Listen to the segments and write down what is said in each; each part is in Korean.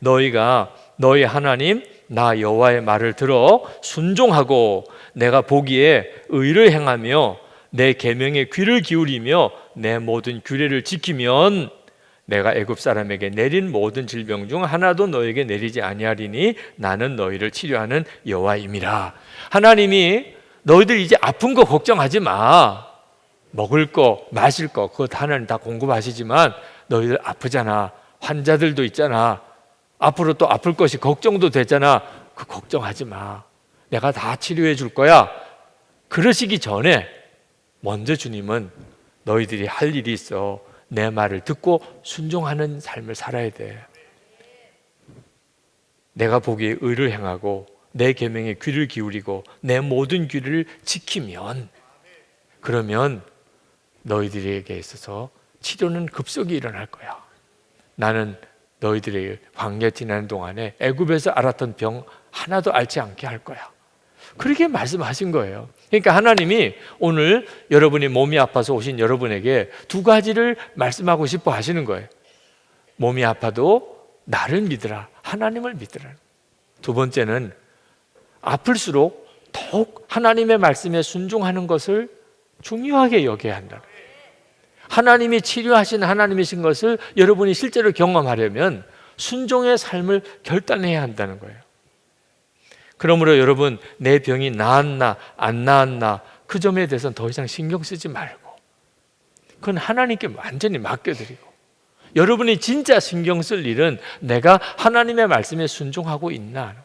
너희가 너희 하나님 나 여호와의 말을 들어 순종하고 내가 보기에 의를 행하며 내 계명에 귀를 기울이며 내 모든 규례를 지키면 내가 애굽 사람에게 내린 모든 질병 중 하나도 너에게 내리지 아니하리니 나는 너희를 치료하는 여호와임이라. 하나님이 너희들 이제 아픈 거 걱정하지 마. 먹을 거, 마실 거 그거 하나님 다 공급하시지만 너희들 아프잖아. 환자들도 있잖아. 앞으로 또 아플 것이 걱정도 되잖아. 그 걱정하지 마. 내가 다 치료해 줄 거야. 그러시기 전에 먼저 주님은 너희들이 할 일이 있어. 내 말을 듣고 순종하는 삶을 살아야 돼. 내가 보기에 의를 행하고 내 계명에 귀를 기울이고 내 모든 규례를 지키면, 그러면 너희들에게 있어서 치료는 급속히 일어날 거야. 나는 너희들의 광야 지나는 동안에 애굽에서 알았던 병 하나도 앓지 않게 할 거야. 그렇게 말씀하신 거예요. 그러니까 하나님이 오늘 여러분이 몸이 아파서 오신 여러분에게 두 가지를 말씀하고 싶어 하시는 거예요. 몸이 아파도 나를 믿으라, 하나님을 믿으라. 두 번째는 아플수록 더욱 하나님의 말씀에 순종하는 것을 중요하게 여겨야 한다. 하나님이 치료하신 하나님이신 것을 여러분이 실제로 경험하려면 순종의 삶을 결단해야 한다는 거예요. 그러므로 여러분, 내 병이 나았나 안 나았나 그 점에 대해서는 더 이상 신경 쓰지 말고 그건 하나님께 완전히 맡겨드리고, 여러분이 진짜 신경 쓸 일은 내가 하나님의 말씀에 순종하고 있나.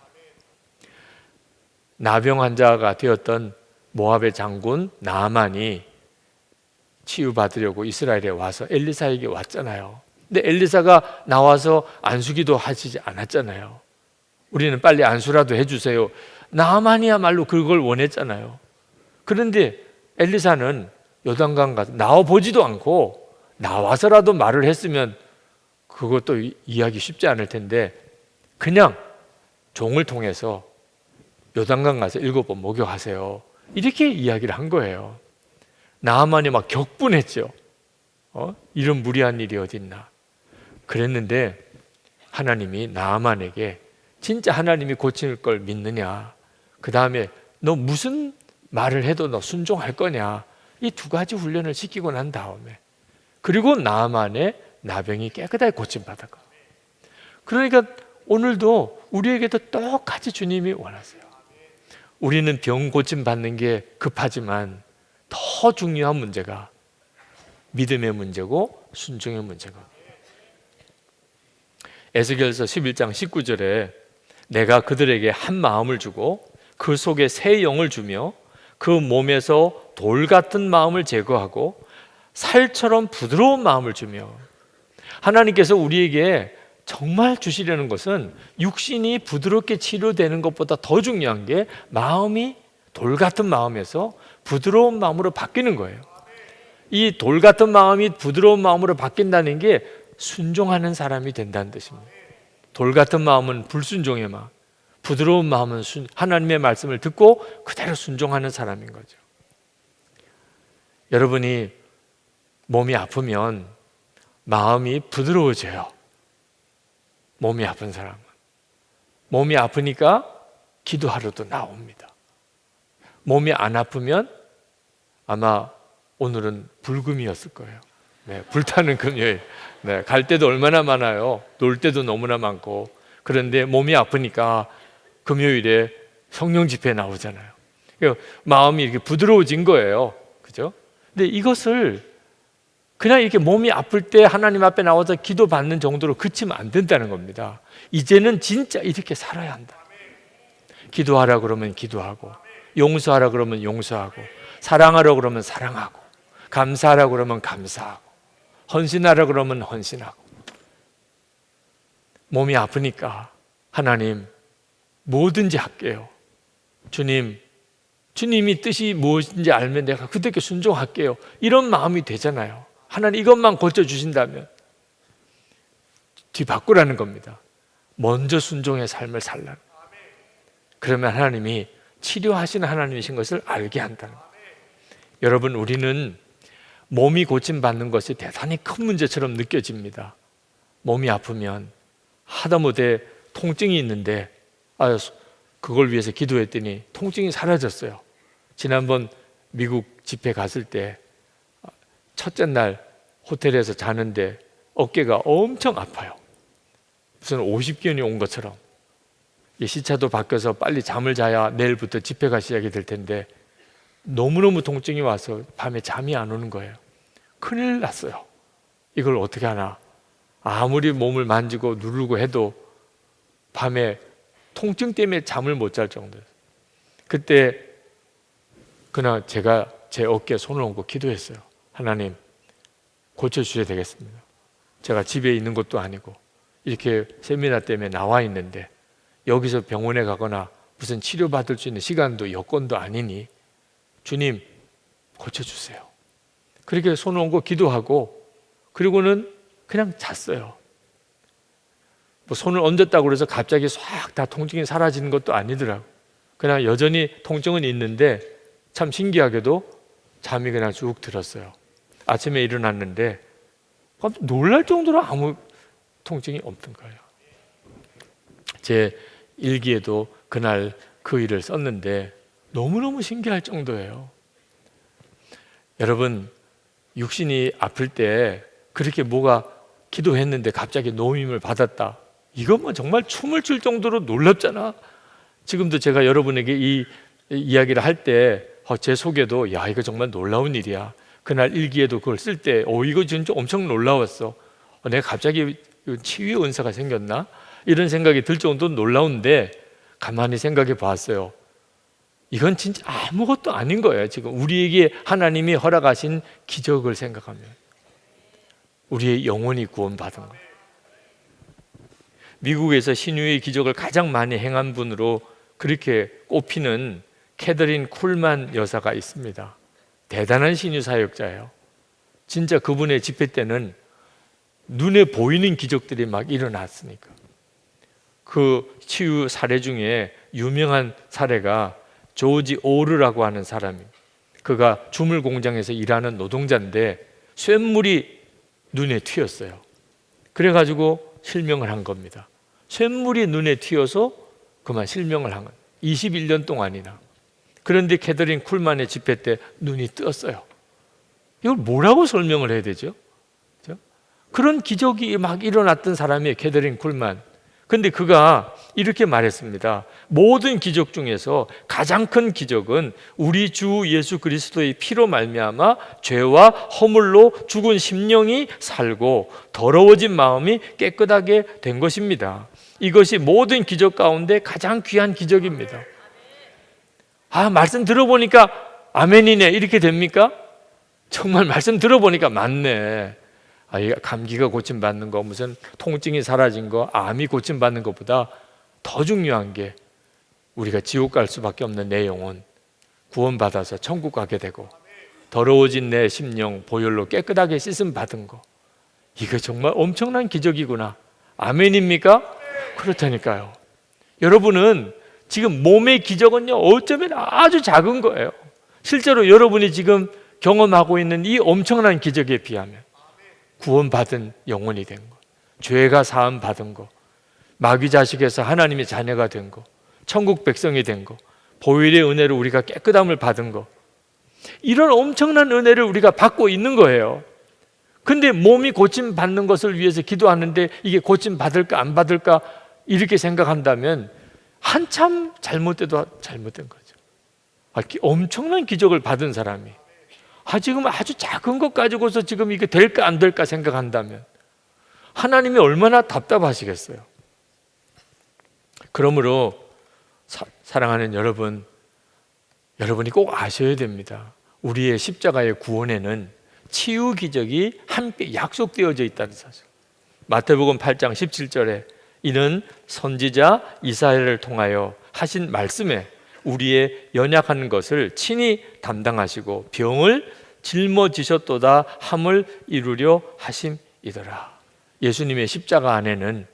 나병 환자가 되었던 모압의 장군 나아만이 치유받으려고 이스라엘에 와서 엘리사에게 왔잖아요. 근데 엘리사가 나와서 안수기도 하시지 않았잖아요. 우리는 빨리 안수라도 해주세요. 나아만이야말로 그걸 원했잖아요. 그런데 엘리사는 요단강 가서 나와보지도 않고 나와서라도 말을 했으면 그것도 이해하기 쉽지 않을 텐데 그냥 종을 통해서 요단강 가서 7번 목욕하세요. 이렇게 이야기를 한 거예요. 나아만이 막 격분했죠. 이런 무리한 일이 어딨나. 그랬는데 하나님이 나아만에게 진짜 하나님이 고칠 걸 믿느냐, 그 다음에 너 무슨 말을 해도 너 순종할 거냐, 이 두 가지 훈련을 시키고 난 다음에 그리고 나아만의 나병이 깨끗하게 고침받았고, 그러니까 오늘도 우리에게도 똑같이 주님이 원하세요. 우리는 병 고침받는 게 급하지만 더 중요한 문제가 믿음의 문제고 순종의 문제고, 에스겔서 11장 19절에 내가 그들에게 한 마음을 주고 그 속에 새 영을 주며 그 몸에서 돌 같은 마음을 제거하고 살처럼 부드러운 마음을 주며, 하나님께서 우리에게 정말 주시려는 것은 육신이 부드럽게 치료되는 것보다 더 중요한 게 마음이 돌 같은 마음에서 부드러운 마음으로 바뀌는 거예요. 이 돌 같은 마음이 부드러운 마음으로 바뀐다는 게 순종하는 사람이 된다는 뜻입니다. 돌 같은 마음은 불순종의 마음, 부드러운 마음은 하나님의 말씀을 듣고 그대로 순종하는 사람인 거죠. 여러분이 몸이 아프면 마음이 부드러워져요. 몸이 아픈 사람은 몸이 아프니까 기도하러도 나옵니다. 몸이 안 아프면 아마 오늘은 불금이었을 거예요. 네, 불타는 금요일. 네, 갈 때도 얼마나 많아요. 놀 때도 너무나 많고. 그런데 몸이 아프니까 금요일에 성령 집회에 나오잖아요. 그러니까 마음이 이렇게 부드러워진 거예요. 그죠? 근데 이것을 그냥 이렇게 몸이 아플 때 하나님 앞에 나와서 기도 받는 정도로 그치면 안 된다는 겁니다. 이제는 진짜 이렇게 살아야 한다. 기도하라 그러면 기도하고, 용서하라 그러면 용서하고, 사랑하라 그러면 사랑하고, 감사하라 그러면 감사하고, 헌신하라 그러면 헌신하고. 몸이 아프니까 하나님 뭐든지 할게요. 주님이 뜻이 무엇인지 알면 내가 그대께 순종할게요. 이런 마음이 되잖아요. 하나님 이것만 고쳐주신다면. 뒤바꾸라는 겁니다. 먼저 순종의 삶을 살라는. 그러면 하나님이 치료하시는 하나님이신 것을 알게 한다는 거예요. 여러분, 우리는 몸이 고침받는 것이 대단히 큰 문제처럼 느껴집니다. 몸이 아프면 하다못해 통증이 있는데 그걸 위해서 기도했더니 통증이 사라졌어요. 지난번 미국 집회 갔을 때 첫째 날 호텔에서 자는데 어깨가 엄청 아파요. 무슨 50견이 온 것처럼. 시차도 바뀌어서 빨리 잠을 자야 내일부터 집회가 시작이 될 텐데 너무너무 통증이 와서 밤에 잠이 안 오는 거예요. 큰일 났어요. 이걸 어떻게 하나. 아무리 몸을 만지고 누르고 해도 밤에 통증 때문에 잠을 못 잘 정도예요. 그때 그날 제가 제 어깨에 손을 얹고 기도했어요. 하나님, 고쳐주셔야 되겠습니다. 제가 집에 있는 것도 아니고 이렇게 세미나 때문에 나와 있는데 여기서 병원에 가거나 무슨 치료받을 수 있는 시간도 여건도 아니니 주님 고쳐주세요. 그렇게 손을 얹고 기도하고 그리고는 그냥 잤어요. 뭐 손을 얹었다고 해서 갑자기 싹 다 통증이 사라지는 것도 아니더라고요. 그냥 여전히 통증은 있는데 참 신기하게도 잠이 그냥 쭉 들었어요. 아침에 일어났는데 놀랄 정도로 아무 통증이 없던 거예요. 제 일기에도 그날 그 일을 썼는데 너무너무 신기할 정도예요. 여러분, 육신이 아플 때 그렇게 뭐가 기도했는데 갑자기 노임을 받았다. 이건 뭐 정말 춤을 출 정도로 놀랍잖아. 지금도 제가 여러분에게 이 이야기를 할 때 제 속에도 이거 정말 놀라운 일이야. 그날 일기에도 그걸 쓸 때 이거 진짜 엄청 놀라웠어. 내가 갑자기 치유의 은사가 생겼나? 이런 생각이 들 정도로 놀라운데 가만히 생각해 봤어요. 이건 진짜 아무것도 아닌 거예요. 지금 우리에게 하나님이 허락하신 기적을 생각하면 우리의 영혼이 구원받은 거예요. 미국에서 신유의 기적을 가장 많이 행한 분으로 그렇게 꼽히는 캐더린 쿨만 여사가 있습니다. 대단한 신유 사역자예요. 진짜 그분의 집회 때는 눈에 보이는 기적들이 막 일어났으니까. 그 치유 사례 중에 유명한 사례가 조지 오르라고 하는 사람입니다. 그가 주물 공장에서 일하는 노동자인데 쇳물이 눈에 튀었어요. 그래가지고 실명을 한 겁니다. 쇳물이 눈에 튀어서 그만 실명을 한 거예요. 21년 동안이나. 그런데 캐더린 쿨만의 집회 때 눈이 떴어요. 이걸 뭐라고 설명을 해야 되죠? 그렇죠? 그런 기적이 막 일어났던 사람이에요, 캐더린 쿨만. 근데 그가 이렇게 말했습니다. 모든 기적 중에서 가장 큰 기적은 우리 주 예수 그리스도의 피로 말미암아 죄와 허물로 죽은 심령이 살고 더러워진 마음이 깨끗하게 된 것입니다. 이것이 모든 기적 가운데 가장 귀한 기적입니다. 말씀 들어보니까 아멘이네 이렇게 됩니까? 정말 말씀 들어보니까 맞네. 감기가 고침받는 거, 무슨 통증이 사라진 거, 암이 고침받는 것보다 더 중요한 게 우리가 지옥 갈 수밖에 없는 내 영혼 구원받아서 천국 가게 되고 더러워진 내 심령 보혈로 깨끗하게 씻음 받은 거, 이거 정말 엄청난 기적이구나. 아멘입니까? 그렇다니까요. 여러분은 지금 몸의 기적은요, 어쩌면 아주 작은 거예요. 실제로 여러분이 지금 경험하고 있는 이 엄청난 기적에 비하면 구원받은 영혼이 된 거, 죄가 사함 받은 거, 마귀 자식에서 하나님의 자녀가 된 거, 천국 백성이 된 거, 보혈의 은혜로 우리가 깨끗함을 받은 거, 이런 엄청난 은혜를 우리가 받고 있는 거예요. 근데 몸이 고침받는 것을 위해서 기도하는데 이게 고침받을까 안 받을까 이렇게 생각한다면 한참 잘못돼도 잘못된 거죠. 엄청난 기적을 받은 사람이 지금 아주 작은 것 가지고서 지금 이게 될까 안 될까 생각한다면 하나님이 얼마나 답답하시겠어요. 그러므로 사랑하는 여러분, 여러분이 꼭 아셔야 됩니다. 우리의 십자가의 구원에는 치유 기적이 함께 약속되어져 있다는 사실. 마태복음 8장 17절에 이는 선지자 이사야를 통하여 하신 말씀에 우리의 연약한 것을 친히 담당하시고 병을 짊어지셨도다 함을 이루려 하심이더라. 예수님의 십자가 안에는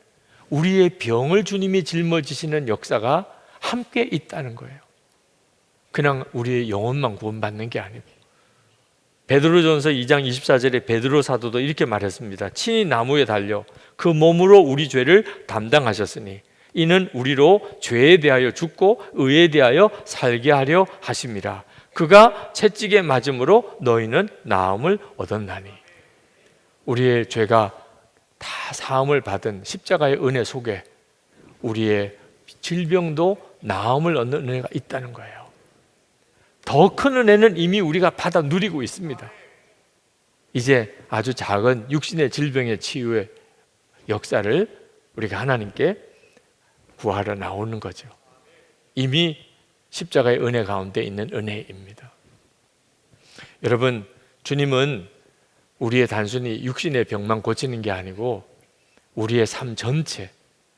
우리의 병을 주님이 짊어지시는 역사가 함께 있다는 거예요. 그냥 우리의 영혼만 구원받는 게 아니고 베드로전서 2장 24절에 베드로 사도도 이렇게 말했습니다. 친히 나무에 달려 그 몸으로 우리 죄를 담당하셨으니 이는 우리로 죄에 대하여 죽고 의에 대하여 살게 하려 하심이라. 그가 채찍에 맞음으로 너희는 나음을 얻었나니. 우리의 죄가 다 사함을 받은 십자가의 은혜 속에 우리의 질병도 나음을 얻는 은혜가 있다는 거예요. 더 큰 은혜는 이미 우리가 받아 누리고 있습니다. 이제 아주 작은 육신의 질병의 치유의 역사를 우리가 하나님께 구하러 나오는 거죠. 이미 십자가의 은혜 가운데 있는 은혜입니다. 여러분, 주님은 우리의 단순히 육신의 병만 고치는 게 아니고 우리의 삶 전체,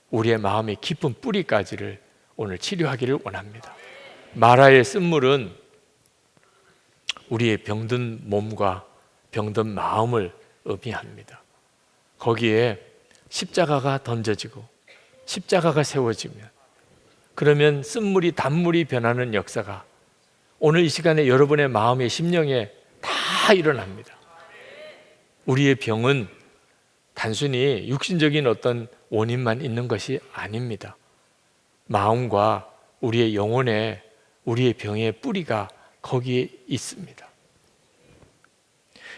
우리의 마음의 깊은 뿌리까지를 오늘 치료하기를 원합니다. 마라의 쓴물은 우리의 병든 몸과 병든 마음을 의미합니다. 거기에 십자가가 던져지고 십자가가 세워지면, 그러면 쓴물이 단물이 변하는 역사가 오늘 이 시간에 여러분의 마음의 심령에 다 일어납니다. 우리의 병은 단순히 육신적인 어떤 원인만 있는 것이 아닙니다. 마음과 우리의 영혼에 우리의 병의 뿌리가 거기에 있습니다.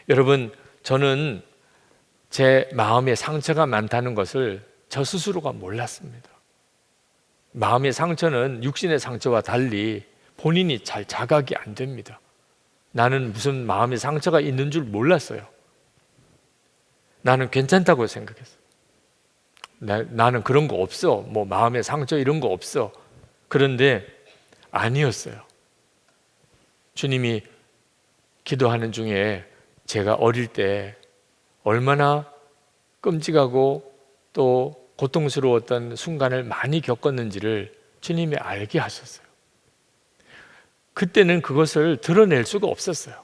여러분, 저는 제 마음에 상처가 많다는 것을 저 스스로가 몰랐습니다. 마음의 상처는 육신의 상처와 달리 본인이 잘 자각이 안 됩니다. 나는 무슨 마음의 상처가 있는 줄 몰랐어요. 나는 괜찮다고 생각했어요. 나는 그런 거 없어. 뭐 마음의 상처 이런 거 없어. 그런데 아니었어요. 주님이 기도하는 중에 제가 어릴 때 얼마나 끔찍하고 또 고통스러웠던 순간을 많이 겪었는지를 주님이 알게 하셨어요. 그때는 그것을 드러낼 수가 없었어요.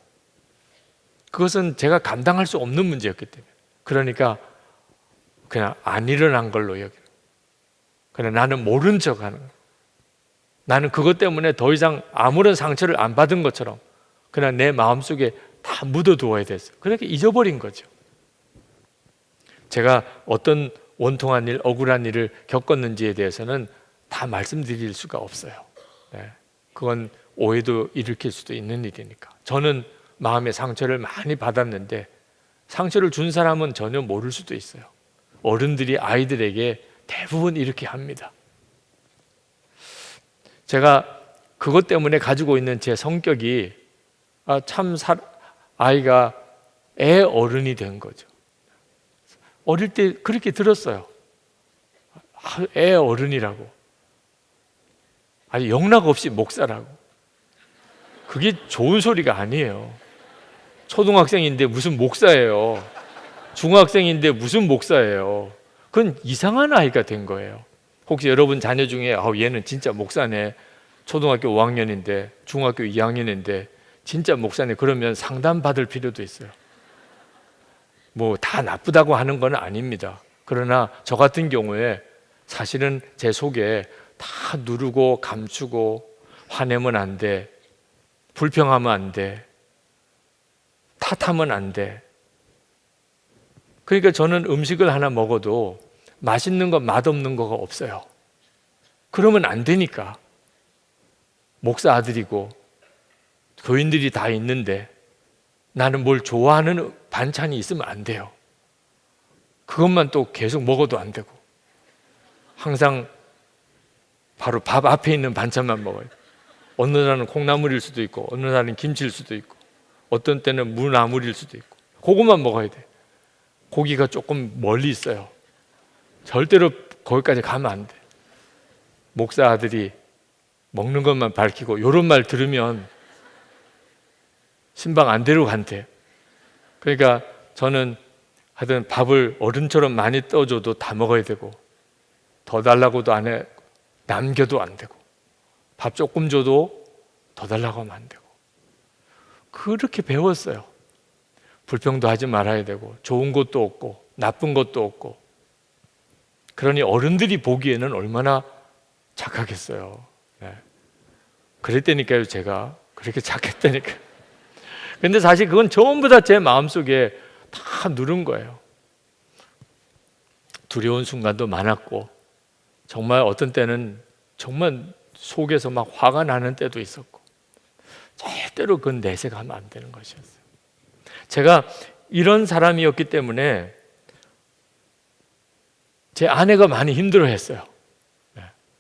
그것은 제가 감당할 수 없는 문제였기 때문에. 그러니까 그냥 안 일어난 걸로 여겨요. 그냥 나는 모른 척 하는 거예요. 나는 그것 때문에 더 이상 아무런 상처를 안 받은 것처럼 그냥 내 마음속에 다 묻어두어야 됐어요. 그러니까 잊어버린 거죠. 제가 어떤 원통한 일, 억울한 일을 겪었는지에 대해서는 다 말씀드릴 수가 없어요. 네. 그건 오해도 일으킬 수도 있는 일이니까. 저는 마음의 상처를 많이 받았는데 상처를 준 사람은 전혀 모를 수도 있어요. 어른들이 아이들에게 대부분 이렇게 합니다. 제가 그것 때문에 가지고 있는 제 성격이 아이가 애 어른이 된 거죠. 어릴 때 그렇게 들었어요. 애 어른이라고. 아니 영락 없이 목사라고. 그게 좋은 소리가 아니에요. 초등학생인데 무슨 목사예요. 중학생인데 무슨 목사예요. 그건 이상한 아이가 된 거예요. 혹시 여러분 자녀 중에 얘는 진짜 목사네. 초등학교 5학년인데 중학교 2학년인데 진짜 목사네. 그러면 상담 받을 필요도 있어요. 뭐 다 나쁘다고 하는 건 아닙니다. 그러나 저 같은 경우에 사실은 제 속에 다 누르고 감추고 화내면 안 돼. 불평하면 안 돼. 탓하면 안 돼. 그러니까 저는 음식을 하나 먹어도 맛있는 거 맛없는 거가 없어요. 그러면 안 되니까. 목사 아들이고 교인들이 다 있는데 나는 뭘 좋아하는 반찬이 있으면 안 돼요. 그것만 또 계속 먹어도 안 되고 항상 바로 밥 앞에 있는 반찬만 먹어요. 어느 날은 콩나물일 수도 있고 어느 날은 김치일 수도 있고 어떤 때는 무나물일 수도 있고 그것만 먹어야 돼. 고기가 조금 멀리 있어요. 절대로 거기까지 가면 안 돼. 목사 아들이 먹는 것만 밝히고 이런 말 들으면 신방 안 데리고 간대. 그러니까 저는 하여튼 밥을 어른처럼 많이 떠줘도 다 먹어야 되고 더 달라고도 안 해, 남겨도 안 되고 밥 조금 줘도 더 달라고 하면 안 되고 그렇게 배웠어요. 불평도 하지 말아야 되고 좋은 것도 없고 나쁜 것도 없고. 그러니 어른들이 보기에는 얼마나 착하겠어요. 네. 그랬다니까요. 제가 그렇게 착했다니까요. 근데 사실 그건 전부 다 제 마음속에 다 누른 거예요. 두려운 순간도 많았고, 정말 어떤 때는 정말 속에서 막 화가 나는 때도 있었고, 절대로 그건 내색하면 안 되는 것이었어요. 제가 이런 사람이었기 때문에 제 아내가 많이 힘들어했어요.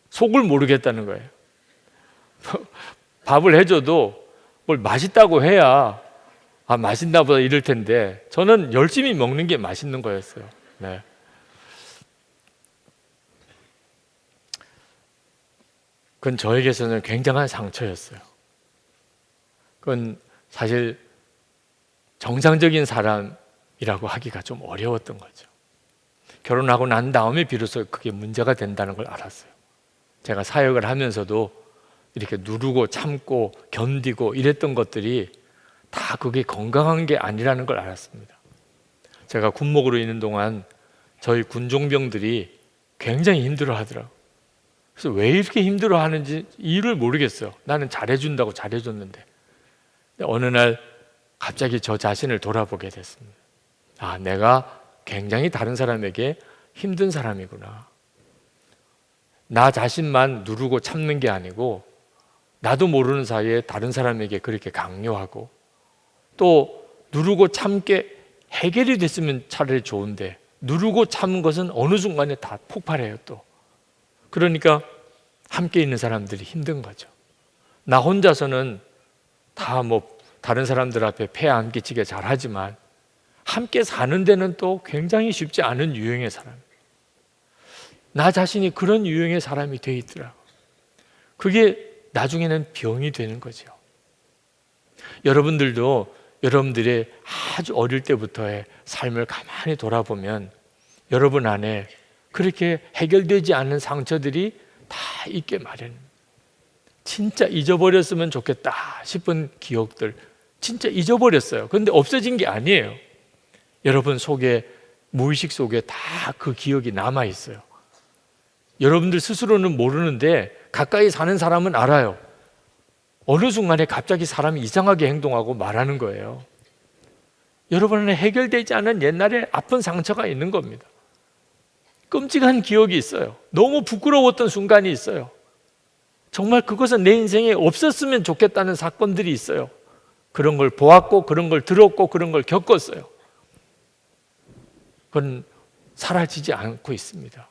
속을 모르겠다는 거예요. 밥을 해줘도 뭘 맛있다고 해야 맛있나 보다 이럴 텐데, 저는 열심히 먹는 게 맛있는 거였어요. 네. 그건 저에게서는 굉장한 상처였어요. 그건 사실 정상적인 사람이라고 하기가 좀 어려웠던 거죠. 결혼하고 난 다음에 비로소 그게 문제가 된다는 걸 알았어요. 제가 사역을 하면서도 이렇게 누르고 참고 견디고 이랬던 것들이 다 그게 건강한 게 아니라는 걸 알았습니다. 제가 군목으로 있는 동안 저희 군종병들이 굉장히 힘들어 하더라고요. 그래서 왜 이렇게 힘들어 하는지 이유를 모르겠어요. 나는 잘해준다고 잘해줬는데. 어느 날 갑자기 저 자신을 돌아보게 됐습니다. 내가 굉장히 다른 사람에게 힘든 사람이구나. 나 자신만 누르고 참는 게 아니고 나도 모르는 사이에 다른 사람에게 그렇게 강요하고, 또 누르고 참게 해결이 됐으면 차라리 좋은데 누르고 참은 것은 어느 순간에 다 폭발해요. 또 그러니까 함께 있는 사람들이 힘든 거죠. 나 혼자서는 다 다른 사람들 앞에 폐 안 끼치게 잘하지만 함께 사는 데는 또 굉장히 쉽지 않은 유형의 사람, 나 자신이 그런 유형의 사람이 돼 있더라고요. 그게 나중에는 병이 되는 거죠. 여러분들도 여러분들의 아주 어릴 때부터의 삶을 가만히 돌아보면 여러분 안에 그렇게 해결되지 않은 상처들이 다 있게 마련입니다. 진짜 잊어버렸으면 좋겠다 싶은 기억들 진짜 잊어버렸어요. 그런데 없어진 게 아니에요. 여러분 속에, 무의식 속에 다 그 기억이 남아 있어요. 여러분들 스스로는 모르는데 가까이 사는 사람은 알아요. 어느 순간에 갑자기 사람이 이상하게 행동하고 말하는 거예요. 여러분 안에 해결되지 않은 옛날에 아픈 상처가 있는 겁니다. 끔찍한 기억이 있어요. 너무 부끄러웠던 순간이 있어요. 정말 그것은 내 인생에 없었으면 좋겠다는 사건들이 있어요. 그런 걸 보았고, 그런 걸 들었고, 그런 걸 겪었어요. 그건 사라지지 않고 있습니다.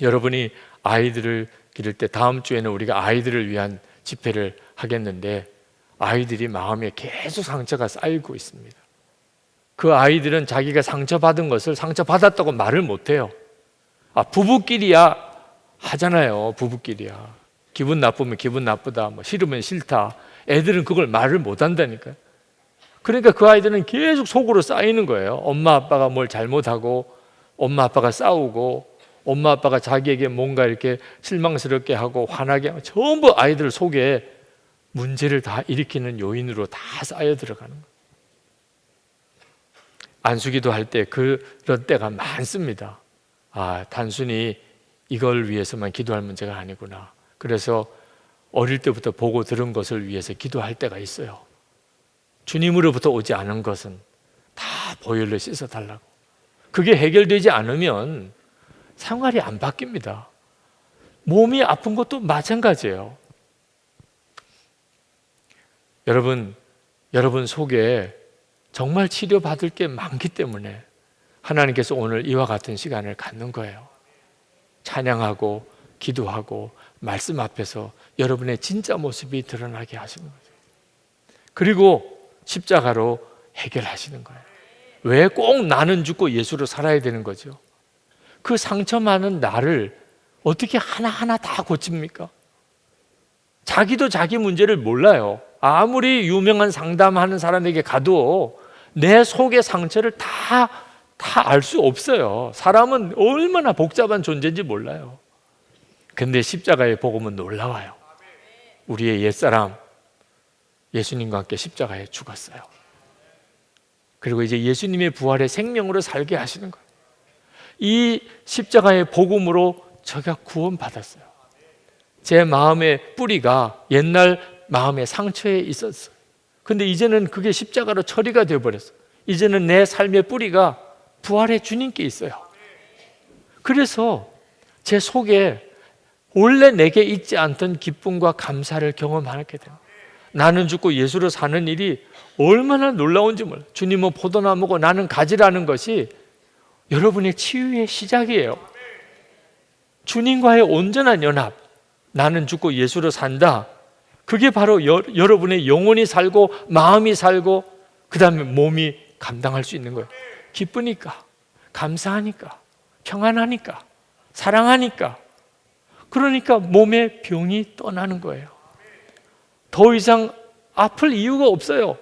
여러분이 아이들을 기를 때, 다음 주에는 우리가 아이들을 위한 집회를 하겠는데, 아이들이 마음에 계속 상처가 쌓이고 있습니다. 그 아이들은 자기가 상처받은 것을 상처받았다고 말을 못해요. 부부끼리야 하잖아요. 부부끼리야. 기분 나쁘면 기분 나쁘다, 싫으면 싫다. 애들은 그걸 말을 못한다니까요. 그러니까 그 아이들은 계속 속으로 쌓이는 거예요. 엄마 아빠가 뭘 잘못하고, 엄마 아빠가 싸우고, 엄마 아빠가 자기에게 뭔가 이렇게 실망스럽게 하고 화나게 하고, 전부 아이들 속에 문제를 다 일으키는 요인으로 다 쌓여 들어가는 거예요. 안수기도 할 때 그런 때가 많습니다. 단순히 이걸 위해서만 기도할 문제가 아니구나. 그래서 어릴 때부터 보고 들은 것을 위해서 기도할 때가 있어요. 주님으로부터 오지 않은 것은 다 보혈로 씻어달라고. 그게 해결되지 않으면 생활이 안 바뀝니다. 몸이 아픈 것도 마찬가지예요. 여러분 속에 정말 치료받을 게 많기 때문에 하나님께서 오늘 이와 같은 시간을 갖는 거예요. 찬양하고 기도하고 말씀 앞에서 여러분의 진짜 모습이 드러나게 하시는 거죠. 그리고 십자가로 해결하시는 거예요. 왜 꼭 나는 죽고 예수로 살아야 되는 거죠? 그 상처 많은 나를 어떻게 하나하나 다 고칩니까? 자기도 자기 문제를 몰라요. 아무리 유명한 상담하는 사람에게 가도 내 속의 상처를 다 알 수 없어요. 사람은 얼마나 복잡한 존재인지 몰라요. 근데 십자가의 복음은 놀라워요. 우리의 옛사람 예수님과 함께 십자가에 죽었어요. 그리고 이제 예수님의 부활의 생명으로 살게 하시는 거예요. 이 십자가의 복음으로 제가 구원받았어요. 제 마음의 뿌리가 옛날 마음의 상처에 있었어요. 근데 이제는 그게 십자가로 처리가 되어버렸어. 이제는 내 삶의 뿌리가 부활의 주님께 있어요. 그래서 제 속에 원래 내게 있지 않던 기쁨과 감사를 경험하게 됩니다. 나는 죽고 예수로 사는 일이 얼마나 놀라운지 몰라요. 주님은 포도나무고 나는 가지라는 것이 여러분의 치유의 시작이에요. 주님과의 온전한 연합, 나는 죽고 예수로 산다. 그게 바로 여러분의 영혼이 살고 마음이 살고 그 다음에 몸이 감당할 수 있는 거예요. 기쁘니까, 감사하니까, 평안하니까, 사랑하니까. 그러니까 몸의 병이 떠나는 거예요. 더 이상 아플 이유가 없어요.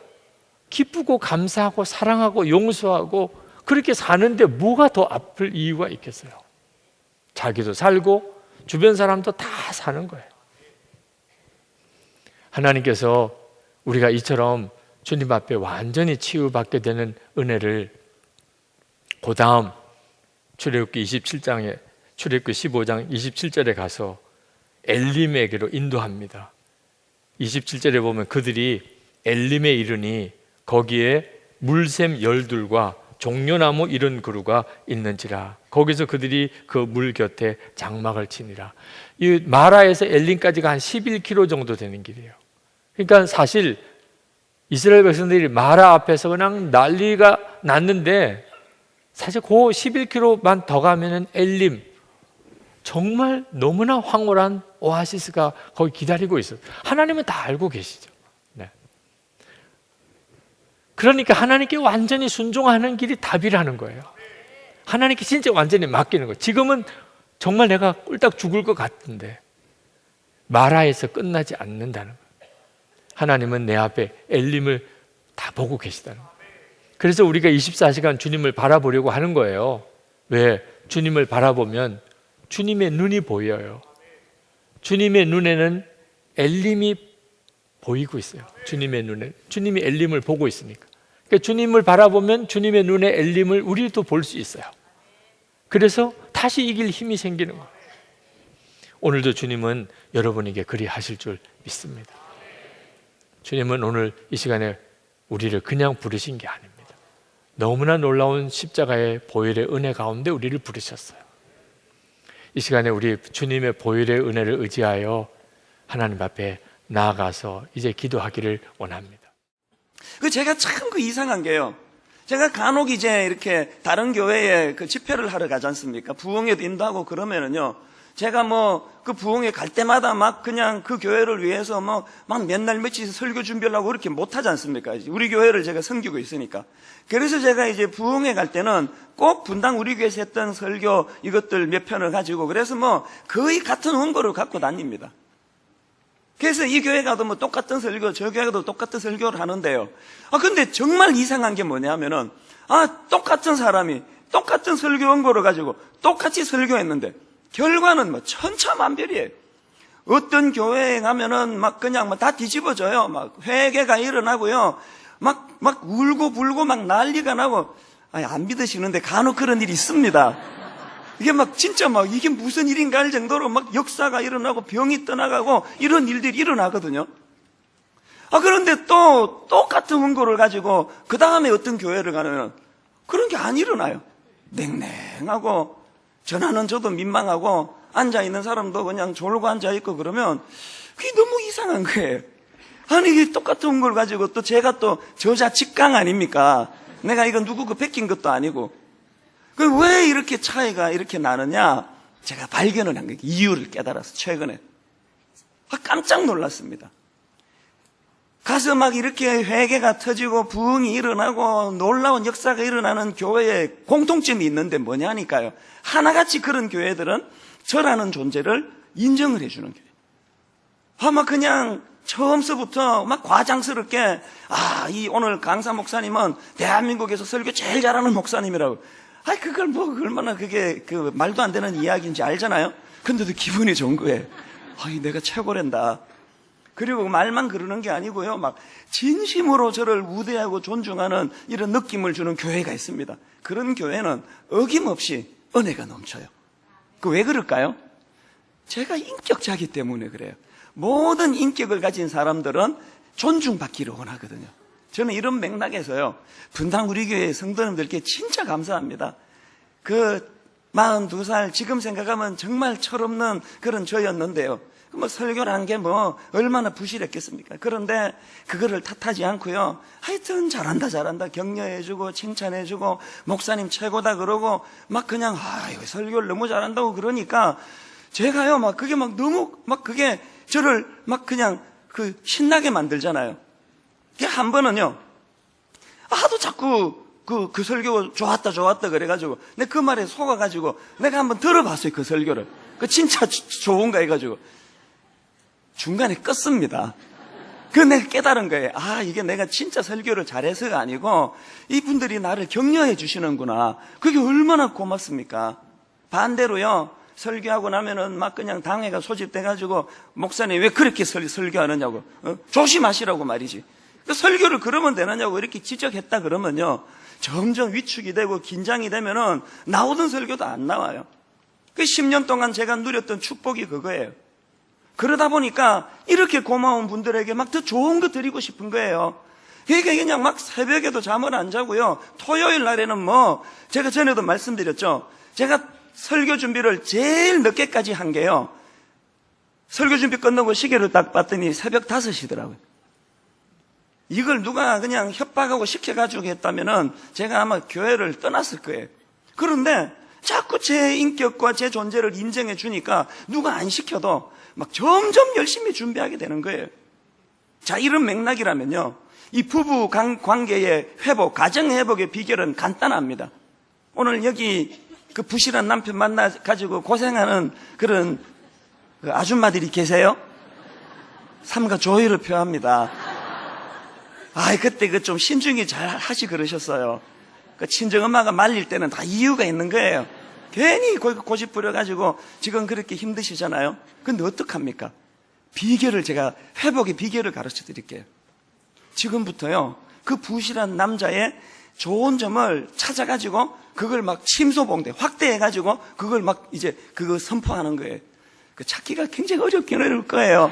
기쁘고 감사하고 사랑하고 용서하고 그렇게 사는데 뭐가 더 아플 이유가 있겠어요? 자기도 살고 주변 사람도 다 사는 거예요. 하나님께서 우리가 이처럼 주님 앞에 완전히 치유받게 되는 은혜를 그 다음 출애굽기 27장에 출애굽기 15장 27절에 가서 엘림에게로 인도합니다. 27절에 보면 그들이 엘림에 이르니 거기에 물샘 열둘과 종려나무 이른 그루가 있는지라. 거기서 그들이 그 물 곁에 장막을 치니라. 이 마라에서 엘림까지가 한 11km 정도 되는 길이에요. 그러니까 사실 이스라엘 백성들이 마라 앞에서 그냥 난리가 났는데 사실 그 11km만 더 가면은 엘림, 정말 너무나 황홀한 오아시스가 거기 기다리고 있어요. 하나님은 다 알고 계시죠. 네. 그러니까 하나님께 완전히 순종하는 길이 답이라는 거예요. 하나님께 진짜 완전히 맡기는 거예요. 지금은 정말 내가 꿀딱 죽을 것 같은데 마라에서 끝나지 않는다는 거예요. 하나님은 내 앞에 엘림을 다 보고 계시다는 거예요. 그래서 우리가 24시간 주님을 바라보려고 하는 거예요. 왜? 주님을 바라보면 주님의 눈이 보여요. 주님의 눈에는 엘림이 보이고 있어요. 주님의 눈에 주님이 엘림을 보고 있으니까. 그러니까 주님을 바라보면 주님의 눈에 엘림을 우리도 볼 수 있어요. 그래서 다시 이길 힘이 생기는 거예요. 오늘도 주님은 여러분에게 그리 하실 줄 믿습니다. 주님은 오늘 이 시간에 우리를 그냥 부르신 게 아닙니다. 너무나 놀라운 십자가의 보혈의 은혜 가운데 우리를 부르셨어요. 이 시간에 우리 주님의 보혈의 은혜를 의지하여 하나님 앞에 나아가서 이제 기도하기를 원합니다. 제가 참 이상한 게요. 제가 간혹 이제 이렇게 다른 교회에 집회를 하러 가지 않습니까? 부흥회도 인도하고 그러면은요. 제가 그 부흥회 갈 때마다 막 그냥 그 교회를 위해서 막 몇 날 며칠 설교 준비를 하고 그렇게 못 하지 않습니까? 우리 교회를 제가 섬기고 있으니까. 그래서 제가 이제 부흥회 갈 때는 꼭 분당 우리 교회에서 했던 설교 이것들 몇 편을 가지고 그래서 거의 같은 원고를 갖고 다닙니다. 그래서 이 교회 가도 똑같은 설교, 저 교회 가도 똑같은 설교를 하는데요. 근데 정말 이상한 게 뭐냐면은, 똑같은 사람이 똑같은 설교 원고를 가지고 똑같이 설교했는데, 결과는 천차만별이에요. 어떤 교회에 가면은 그냥 다 뒤집어져요. 회개가 일어나고요. 막 울고 불고 난리가 나고, 안 믿으시는데 간혹 그런 일이 있습니다. 이게 진짜 이게 무슨 일인가 할 정도로 역사가 일어나고 병이 떠나가고 이런 일들이 일어나거든요. 그런데 또 똑같은 원고를 가지고 그 다음에 어떤 교회를 가면 그런 게 안 일어나요. 냉랭하고 전하는 저도 민망하고 앉아있는 사람도 그냥 졸고 앉아있고 그러면 그게 너무 이상한 거예요. 아니 이게 똑같은 원고를 가지고 또 제가 또 저자 직강 아닙니까? 내가 이거 누구 베낀 것도 아니고 왜 이렇게 차이가 이렇게 나느냐? 제가 발견을 한 거예요. 이유를 깨달아서 최근에. 깜짝 놀랐습니다. 가서 이렇게 회개가 터지고 부흥이 일어나고 놀라운 역사가 일어나는 교회에 공통점이 있는데 뭐냐니까요. 하나같이 그런 교회들은 저라는 존재를 인정을 해주는 교회. 그냥 처음서부터 과장스럽게 이 오늘 강사 목사님은 대한민국에서 설교 제일 잘하는 목사님이라고. 그걸 얼마나 그게 말도 안 되는 이야기인지 알잖아요? 근데도 기분이 좋은 거예요. 내가 최고란다. 그리고 말만 그러는 게 아니고요. 진심으로 저를 우대하고 존중하는 이런 느낌을 주는 교회가 있습니다. 그런 교회는 어김없이 은혜가 넘쳐요. 왜 그럴까요? 제가 인격자기 때문에 그래요. 모든 인격을 가진 사람들은 존중받기를 원하거든요. 저는 이런 맥락에서요, 분당 우리 교회 성도님들께 진짜 감사합니다. 그 42살, 지금 생각하면 정말 철없는 그런 저였는데요. 뭐 설교라는 게 뭐 얼마나 부실했겠습니까? 그런데 그거를 탓하지 않고요, 하여튼 잘한다 격려해주고 칭찬해주고 목사님 최고다 그러고 막 그냥 이거 설교를 너무 잘한다고 그러니까 제가요 막 그게 막 너무 막 그게 저를 막 그냥 그 신나게 만들잖아요. 한 번은요, 하도 자꾸 그 설교 좋았다 그래가지고 내가 그 말에 속아가지고 내가 한번 들어봤어요. 그 설교를. 그 진짜 좋은가 해가지고 중간에 껐습니다. 그 내가 깨달은 거예요. 이게 내가 진짜 설교를 잘해서가 아니고 이분들이 나를 격려해 주시는구나. 그게 얼마나 고맙습니까? 반대로요, 설교하고 나면은 막 그냥 당회가 소집돼가지고 목사님 왜 그렇게 설교하느냐고, 조심하시라고 말이지. 그 설교를 그러면 되느냐고 이렇게 지적했다 그러면요, 점점 위축이 되고 긴장이 되면은 나오던 설교도 안 나와요. 그 10년 동안 제가 누렸던 축복이 그거예요. 그러다 보니까 이렇게 고마운 분들에게 막 더 좋은 거 드리고 싶은 거예요. 그러니까 그냥 막 새벽에도 잠을 안 자고요, 토요일 날에는 뭐 제가 전에도 말씀드렸죠. 제가 설교 준비를 제일 늦게까지 한 게요, 설교 준비 끝나고 시계를 딱 봤더니 새벽 5시더라고요. 이걸 누가 그냥 협박하고 시켜가지고 했다면은 제가 아마 교회를 떠났을 거예요. 그런데 자꾸 제 인격과 제 존재를 인정해 주니까 누가 안 시켜도 막 점점 열심히 준비하게 되는 거예요. 자, 이런 맥락이라면요, 이 부부 관계의 회복, 가정 회복의 비결은 간단합니다. 오늘 여기 그 부실한 남편 만나가지고 고생하는 그런 그 아줌마들이 계세요? 삼가 조의를 표합니다. 그때 그 좀 신중히 잘 하시 그러셨어요. 그 친정엄마가 말릴 때는 다 이유가 있는 거예요. 괜히 고집 부려가지고 지금 그렇게 힘드시잖아요. 근데 어떡합니까? 제가 회복의 비결을 가르쳐 드릴게요. 지금부터요, 그 부실한 남자의 좋은 점을 찾아가지고 그걸 막 침소봉대 확대해가지고 그걸 막 이제 그거 선포하는 거예요. 그 찾기가 굉장히 어렵긴 어려울 거예요.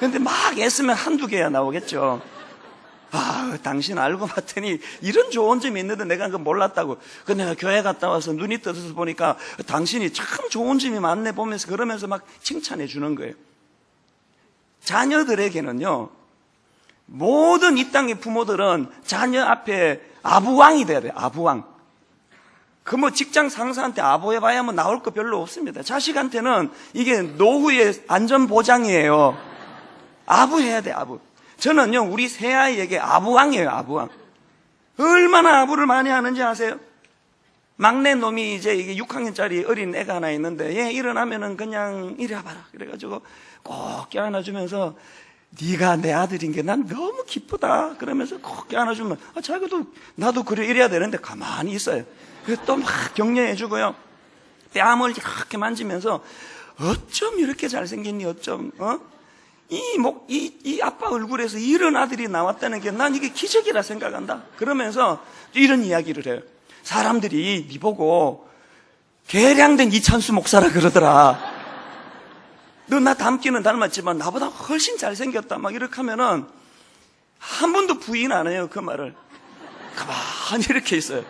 근데 막 애쓰면 한두 개야 나오겠죠. 당신 알고 봤더니 이런 좋은 점이 있는데 내가 그거 몰랐다고. 그 내가 교회 갔다 와서 눈이 떠서 보니까 당신이 참 좋은 점이 많네 보면서 그러면서 막 칭찬해 주는 거예요. 자녀들에게는요, 모든 이 땅의 부모들은 자녀 앞에 아부왕이 돼야 돼요. 아부왕. 그 뭐 직장 상사한테 아부해봐야 뭐 나올 거 별로 없습니다. 자식한테는 이게 노후의 안전보장이에요. 아부해야 돼, 아부. 저는요, 우리 새 아이에게 아부왕이에요, 아부왕. 얼마나 아부를 많이 하는지 아세요? 막내 놈이 이제 이게 6학년짜리 어린 애가 하나 있는데, 얘 일어나면은 그냥 이리 와봐라. 그래가지고 꼭 껴안아주면서 네가 내 아들인 게 난 너무 기쁘다. 그러면서 꼭 껴안아주면, 자기도 나도 그래 이래야 되는데 가만히 있어요. 그래서 또 막 격려해주고요. 뺨을 이렇게 만지면서 어쩜 이렇게 잘생겼니, 어쩜, 이 아빠 얼굴에서 이런 아들이 나왔다는 게 난 이게 기적이라 생각한다. 그러면서 이런 이야기를 해요. 사람들이 네 보고 개량된 이찬수 목사라 그러더라. 너 나 닮기는 닮았지만 나보다 훨씬 잘생겼다. 막 이렇게 하면은 한 번도 부인 안 해요, 그 말을. 가만히 이렇게 있어요.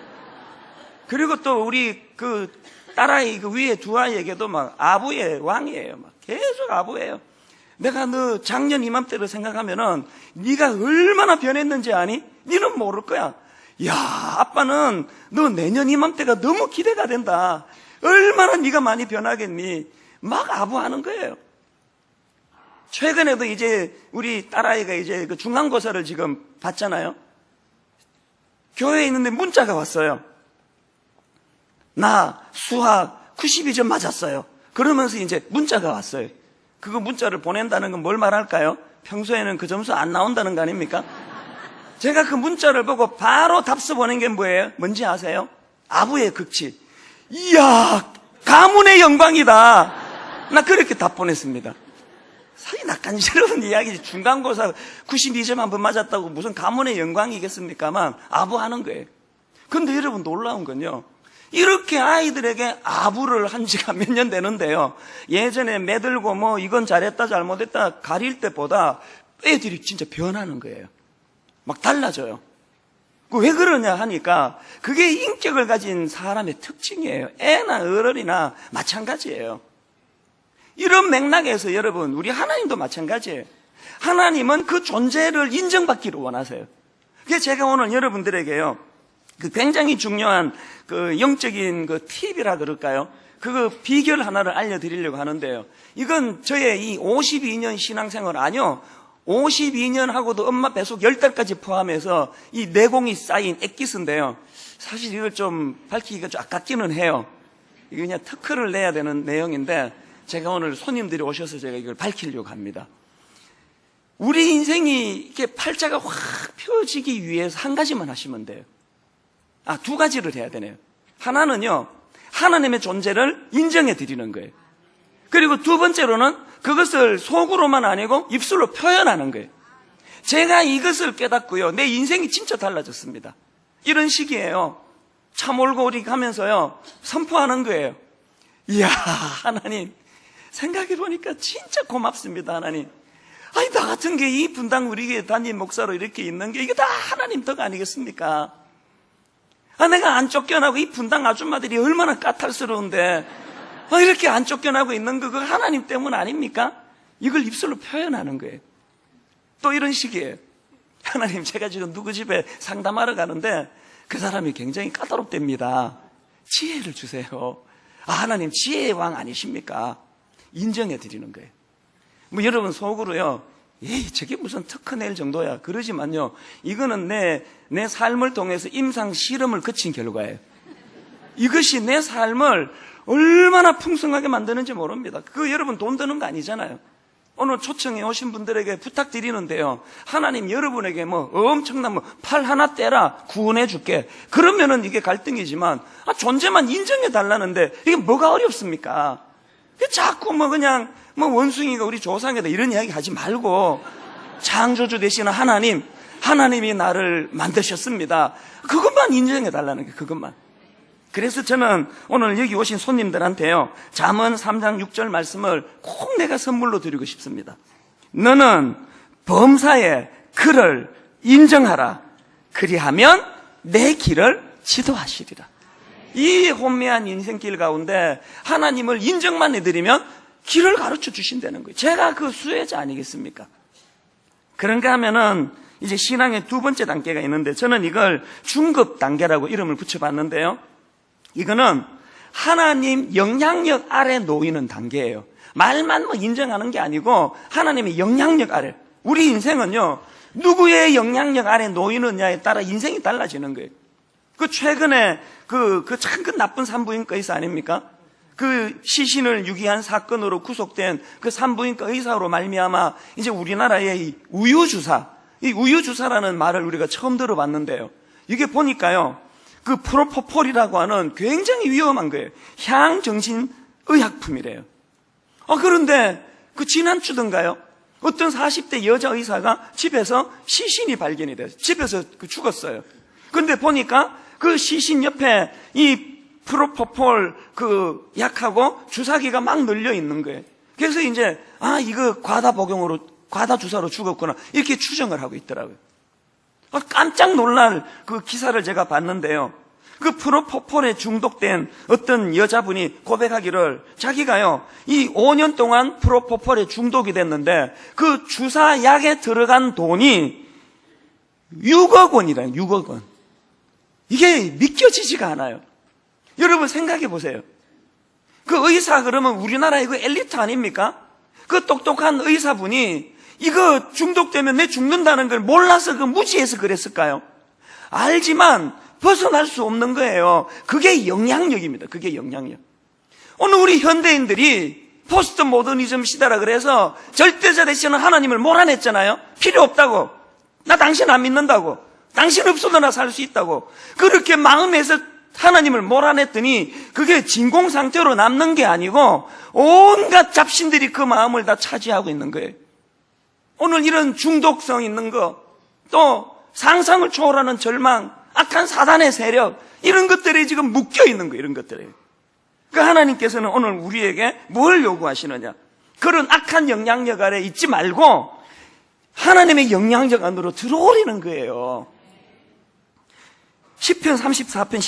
그리고 또 우리 그 딸아이 그 위에 두 아이에게도 막 아부의 왕이에요. 막 계속 아부예요. 내가 너 작년 이맘때를 생각하면은 네가 얼마나 변했는지 아니? 네는 모를 거야. 야, 아빠는 너 내년 이맘때가 너무 기대가 된다. 얼마나 네가 많이 변하겠니? 막 아부하는 거예요. 최근에도 이제 우리 딸아이가 이제 그 중간고사를 지금 봤잖아요. 교회에 있는데 문자가 왔어요. 나 수학 92점 맞았어요. 그러면서 이제 문자가 왔어요. 그거 문자를 보낸다는 건 뭘 말할까요? 평소에는 그 점수 안 나온다는 거 아닙니까? 제가 그 문자를 보고 바로 답서 보낸 게 뭐예요? 뭔지 아세요? 아부의 극치. 이야, 가문의 영광이다. 나 그렇게 답 보냈습니다. 사실 낯간지러운 이야기지. 중간고사 92점 한번 맞았다고 무슨 가문의 영광이겠습니까만 아부하는 거예요. 근데 여러분 놀라운 건요, 이렇게 아이들에게 아부를 한 지가 몇 년 되는데요, 예전에 매들고 뭐 이건 잘했다 잘못했다 가릴 때보다 애들이 진짜 변하는 거예요. 막 달라져요. 왜 그러냐 하니까 그게 인격을 가진 사람의 특징이에요. 애나 어른이나 마찬가지예요. 이런 맥락에서 여러분, 우리 하나님도 마찬가지예요. 하나님은 그 존재를 인정받기를 원하세요. 그래서 제가 오늘 여러분들에게요, 그 굉장히 중요한 그 영적인 그 팁이라 그럴까요? 그 비결 하나를 알려드리려고 하는데요. 이건 저의 이 52년 신앙생활 아니요. 52년 하고도 엄마 뱃속 10달까지 포함해서 이 내공이 쌓인 엑기스인데요. 사실 이걸 좀 밝히기가 좀 아깝기는 해요. 이거 그냥 특허를 내야 되는 내용인데 제가 오늘 손님들이 오셔서 제가 이걸 밝히려고 합니다. 우리 인생이 이렇게 팔자가 확 펴지기 위해서 한 가지만 하시면 돼요. 두 가지를 해야 되네요. 하나는요, 하나님의 존재를 인정해 드리는 거예요. 그리고 두 번째로는 그것을 속으로만 아니고 입술로 표현하는 거예요. 제가 이것을 깨닫고요, 내 인생이 진짜 달라졌습니다. 이런 식이에요. 참올고리 가면서요, 선포하는 거예요. 이야, 하나님, 생각해보니까 진짜 고맙습니다, 하나님. 아니, 나 같은 게 이 분당 우리 교회 담임 목사로 이렇게 있는 게 이게 다 하나님 덕 아니겠습니까? 내가 안 쫓겨나고 이 분당 아줌마들이 얼마나 까탈스러운데 이렇게 안 쫓겨나고 있는 거 그거 하나님 때문 아닙니까? 이걸 입술로 표현하는 거예요. 또 이런 식이에요. 하나님, 제가 지금 누구 집에 상담하러 가는데 그 사람이 굉장히 까다롭답니다. 지혜를 주세요. 하나님, 지혜의 왕 아니십니까? 인정해 드리는 거예요. 뭐 여러분 속으로요, 저게 무슨 특허 낼 정도야. 그러지만요, 이거는 내 삶을 통해서 임상 실험을 거친 결과예요. 이것이 내 삶을 얼마나 풍성하게 만드는지 모릅니다. 그거 여러분 돈 드는 거 아니잖아요. 오늘 초청해 오신 분들에게 부탁드리는데요, 하나님 여러분에게 엄청난 팔 하나 떼라 구원해 줄게. 그러면은 이게 갈등이지만 존재만 인정해 달라는데 이게 뭐가 어렵습니까? 자꾸 그냥 원숭이가 우리 조상이다 이런 이야기 하지 말고, 창조주 되시는 하나님이 나를 만드셨습니다. 그것만 인정해 달라는 게, 그것만. 그래서 저는 오늘 여기 오신 손님들한테요, 잠언 3장 6절 말씀을 꼭 내가 선물로 드리고 싶습니다. 너는 범사에 그를 인정하라. 그리하면 내 길을 지도하시리라. 이 혼미한 인생길 가운데 하나님을 인정만 해드리면 길을 가르쳐 주신다는 거예요. 제가 그 수혜자 아니겠습니까? 그런가 하면은 이제 신앙의 두 번째 단계가 있는데, 저는 이걸 중급 단계라고 이름을 붙여봤는데요, 이거는 하나님 영향력 아래 놓이는 단계예요. 말만 인정하는 게 아니고 하나님의 영향력 아래. 우리 인생은요, 누구의 영향력 아래 놓이느냐에 따라 인생이 달라지는 거예요. 최근에 참 나쁜 산부인과 의사 아닙니까? 그 시신을 유기한 사건으로 구속된 그 산부인과 의사로 말미암아 이제 우리나라의 이 우유주사라는 말을 우리가 처음 들어봤는데요, 이게 보니까요, 그 프로포폴이라고 하는 굉장히 위험한 거예요. 향정신의약품이래요. 그런데 지난주던가요, 어떤 40대 여자 의사가 집에서 시신이 발견이 돼서 집에서 죽었어요. 그런데 보니까 그 시신 옆에 이 프로포폴 약하고 주사기가 막 널려 있는 거예요. 그래서 이제 이거 과다 주사로 죽었구나 이렇게 추정을 하고 있더라고요. 깜짝 놀랄 그 기사를 제가 봤는데요, 그 프로포폴에 중독된 어떤 여자분이 고백하기를, 자기가요 이 5년 동안 프로포폴에 중독이 됐는데 그 주사약에 들어간 돈이 6억 원이래요. 6억 원. 이게 믿겨지지가 않아요. 여러분 생각해 보세요. 그 의사, 그러면 우리나라 이거 엘리트 아닙니까? 그 똑똑한 의사분이 이거 중독되면 내 죽는다는 걸 몰라서 무지해서 그랬을까요? 알지만 벗어날 수 없는 거예요. 그게 영향력입니다. 그게 영향력. 오늘 우리 현대인들이 포스트 모더니즘 시대라 그래서 절대자 되시는 하나님을 몰아냈잖아요. 필요 없다고. 나 당신 안 믿는다고. 당신 없어도 나 살 수 있다고. 그렇게 마음에서 하나님을 몰아냈더니 그게 진공 상태로 남는 게 아니고 온갖 잡신들이 그 마음을 다 차지하고 있는 거예요. 오늘 이런 중독성 있는 거, 또 상상을 초월하는 절망, 악한 사단의 세력, 이런 것들이 지금 묶여 있는 거예요. 이런 것들이. 그러니까 하나님께서는 오늘 우리에게 뭘 요구하시느냐, 그런 악한 영향력 아래 있지 말고 하나님의 영향력 안으로 들어오려는 거예요. 시편 34편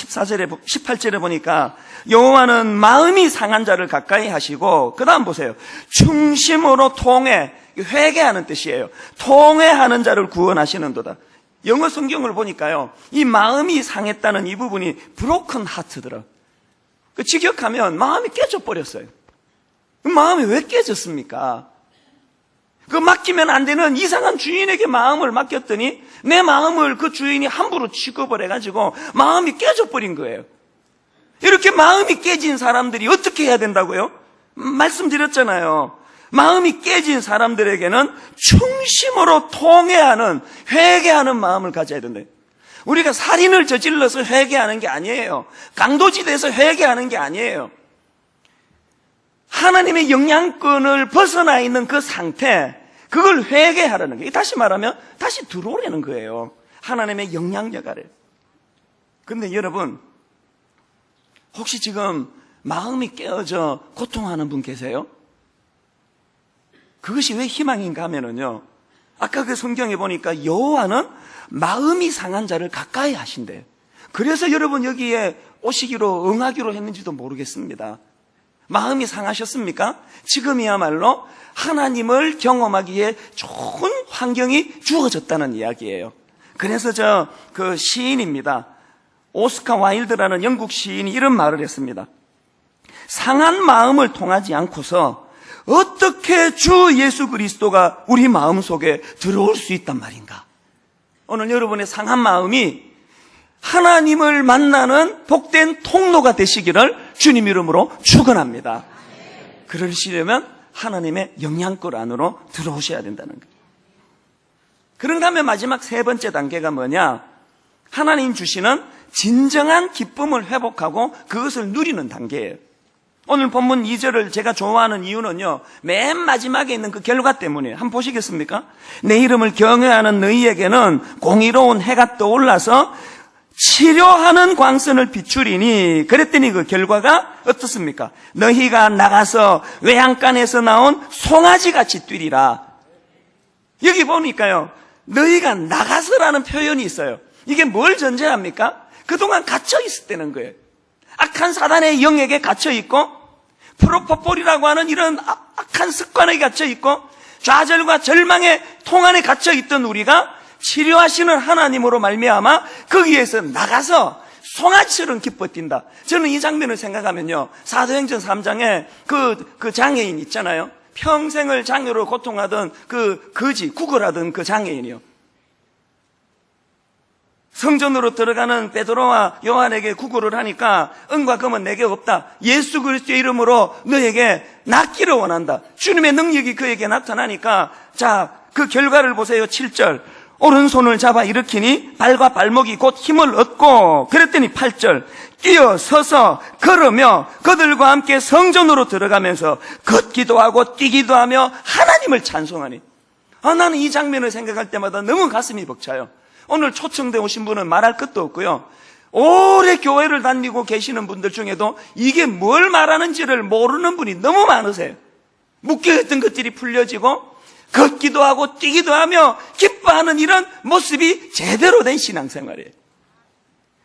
18절에 보니까 여호와는 마음이 상한 자를 가까이 하시고, 그 다음 보세요. 중심으로 회개하는 뜻이에요. 통회하는 자를 구원하시는도다. 영어 성경을 보니까요, 이 마음이 상했다는 이 부분이 broken heart더라. 그 직역하면 마음이 깨져버렸어요. 그 마음이 왜 깨졌습니까? 그 맡기면 안 되는 이상한 주인에게 마음을 맡겼더니 내 마음을 그 주인이 함부로 취급을 해가지고 마음이 깨져버린 거예요. 이렇게 마음이 깨진 사람들이 어떻게 해야 된다고요? 말씀드렸잖아요. 마음이 깨진 사람들에게는 중심으로 통회하는, 회개하는 마음을 가져야 된다. 우리가 살인을 저질러서 회개하는 게 아니에요. 강도짓에서 회개하는 게 아니에요. 하나님의 영향권을 벗어나 있는 그 상태, 그걸 회개하라는 거예요. 다시 말하면 다시 들어오라는 거예요. 하나님의 영향력 아래. 그런데 여러분, 혹시 지금 마음이 깨어져 고통하는 분 계세요? 그것이 왜 희망인가 하면은요, 아까 그 성경에 보니까 여호와는 마음이 상한 자를 가까이 하신대요. 그래서 여러분 여기에 오시기로 응하기로 했는지도 모르겠습니다. 마음이 상하셨습니까? 지금이야말로 하나님을 경험하기에 좋은 환경이 주어졌다는 이야기예요. 그래서 그 시인입니다. 오스카 와일드라는 영국 시인이 이런 말을 했습니다. 상한 마음을 통하지 않고서 어떻게 주 예수 그리스도가 우리 마음속에 들어올 수 있단 말인가? 오늘 여러분의 상한 마음이 하나님을 만나는 복된 통로가 되시기를 주님 이름으로 축원합니다. 그러시려면 하나님의 영향권 안으로 들어오셔야 된다는 거예요. 그런가 하면 마지막 세 번째 단계가 뭐냐? 하나님 주시는 진정한 기쁨을 회복하고 그것을 누리는 단계예요. 오늘 본문 2절을 제가 좋아하는 이유는요, 맨 마지막에 있는 그 결과 때문이에요. 한번 보시겠습니까? 내 이름을 경외하는 너희에게는 공의로운 해가 떠올라서 치료하는 광선을 비추리니, 그랬더니 그 결과가 어떻습니까? 너희가 나가서 외양간에서 나온 송아지같이 뛰리라. 여기 보니까요, 너희가 나가서라는 표현이 있어요. 이게 뭘 전제합니까? 그동안 갇혀 있었다는 거예요. 악한 사단의 영역에 갇혀 있고, 프로포폴이라고 하는 이런 악한 습관에 갇혀 있고, 좌절과 절망의 통안에 갇혀 있던 우리가 치료하시는 하나님으로 말미암아 거기에서 나가서 송아지처럼 기뻐 뛴다. 저는 이 장면을 생각하면요, 사도행전 3장에 그 장애인 있잖아요. 평생을 장애로 고통하던 그 거지, 구걸하던 그 장애인이요. 성전으로 들어가는 베드로와 요한에게 구걸을 하니까 은과 금은 내게 없다. 예수 그리스도의 이름으로 너에게 낫기를 원한다. 주님의 능력이 그에게 나타나니까, 자, 그 결과를 보세요. 7절. 오른손을 잡아 일으키니 발과 발목이 곧 힘을 얻고, 그랬더니 8절. 뛰어 서서 걸으며 그들과 함께 성전으로 들어가면서 걷기도 하고 뛰기도 하며 하나님을 찬송하니. 나는 이 장면을 생각할 때마다 너무 가슴이 벅차요. 오늘 초청돼 오신 분은 말할 것도 없고요, 오래 교회를 다니고 계시는 분들 중에도 이게 뭘 말하는지를 모르는 분이 너무 많으세요. 묶여있던 것들이 풀려지고 걷기도 하고 뛰기도 하며 기뻐하는 이런 모습이 제대로 된 신앙생활이에요.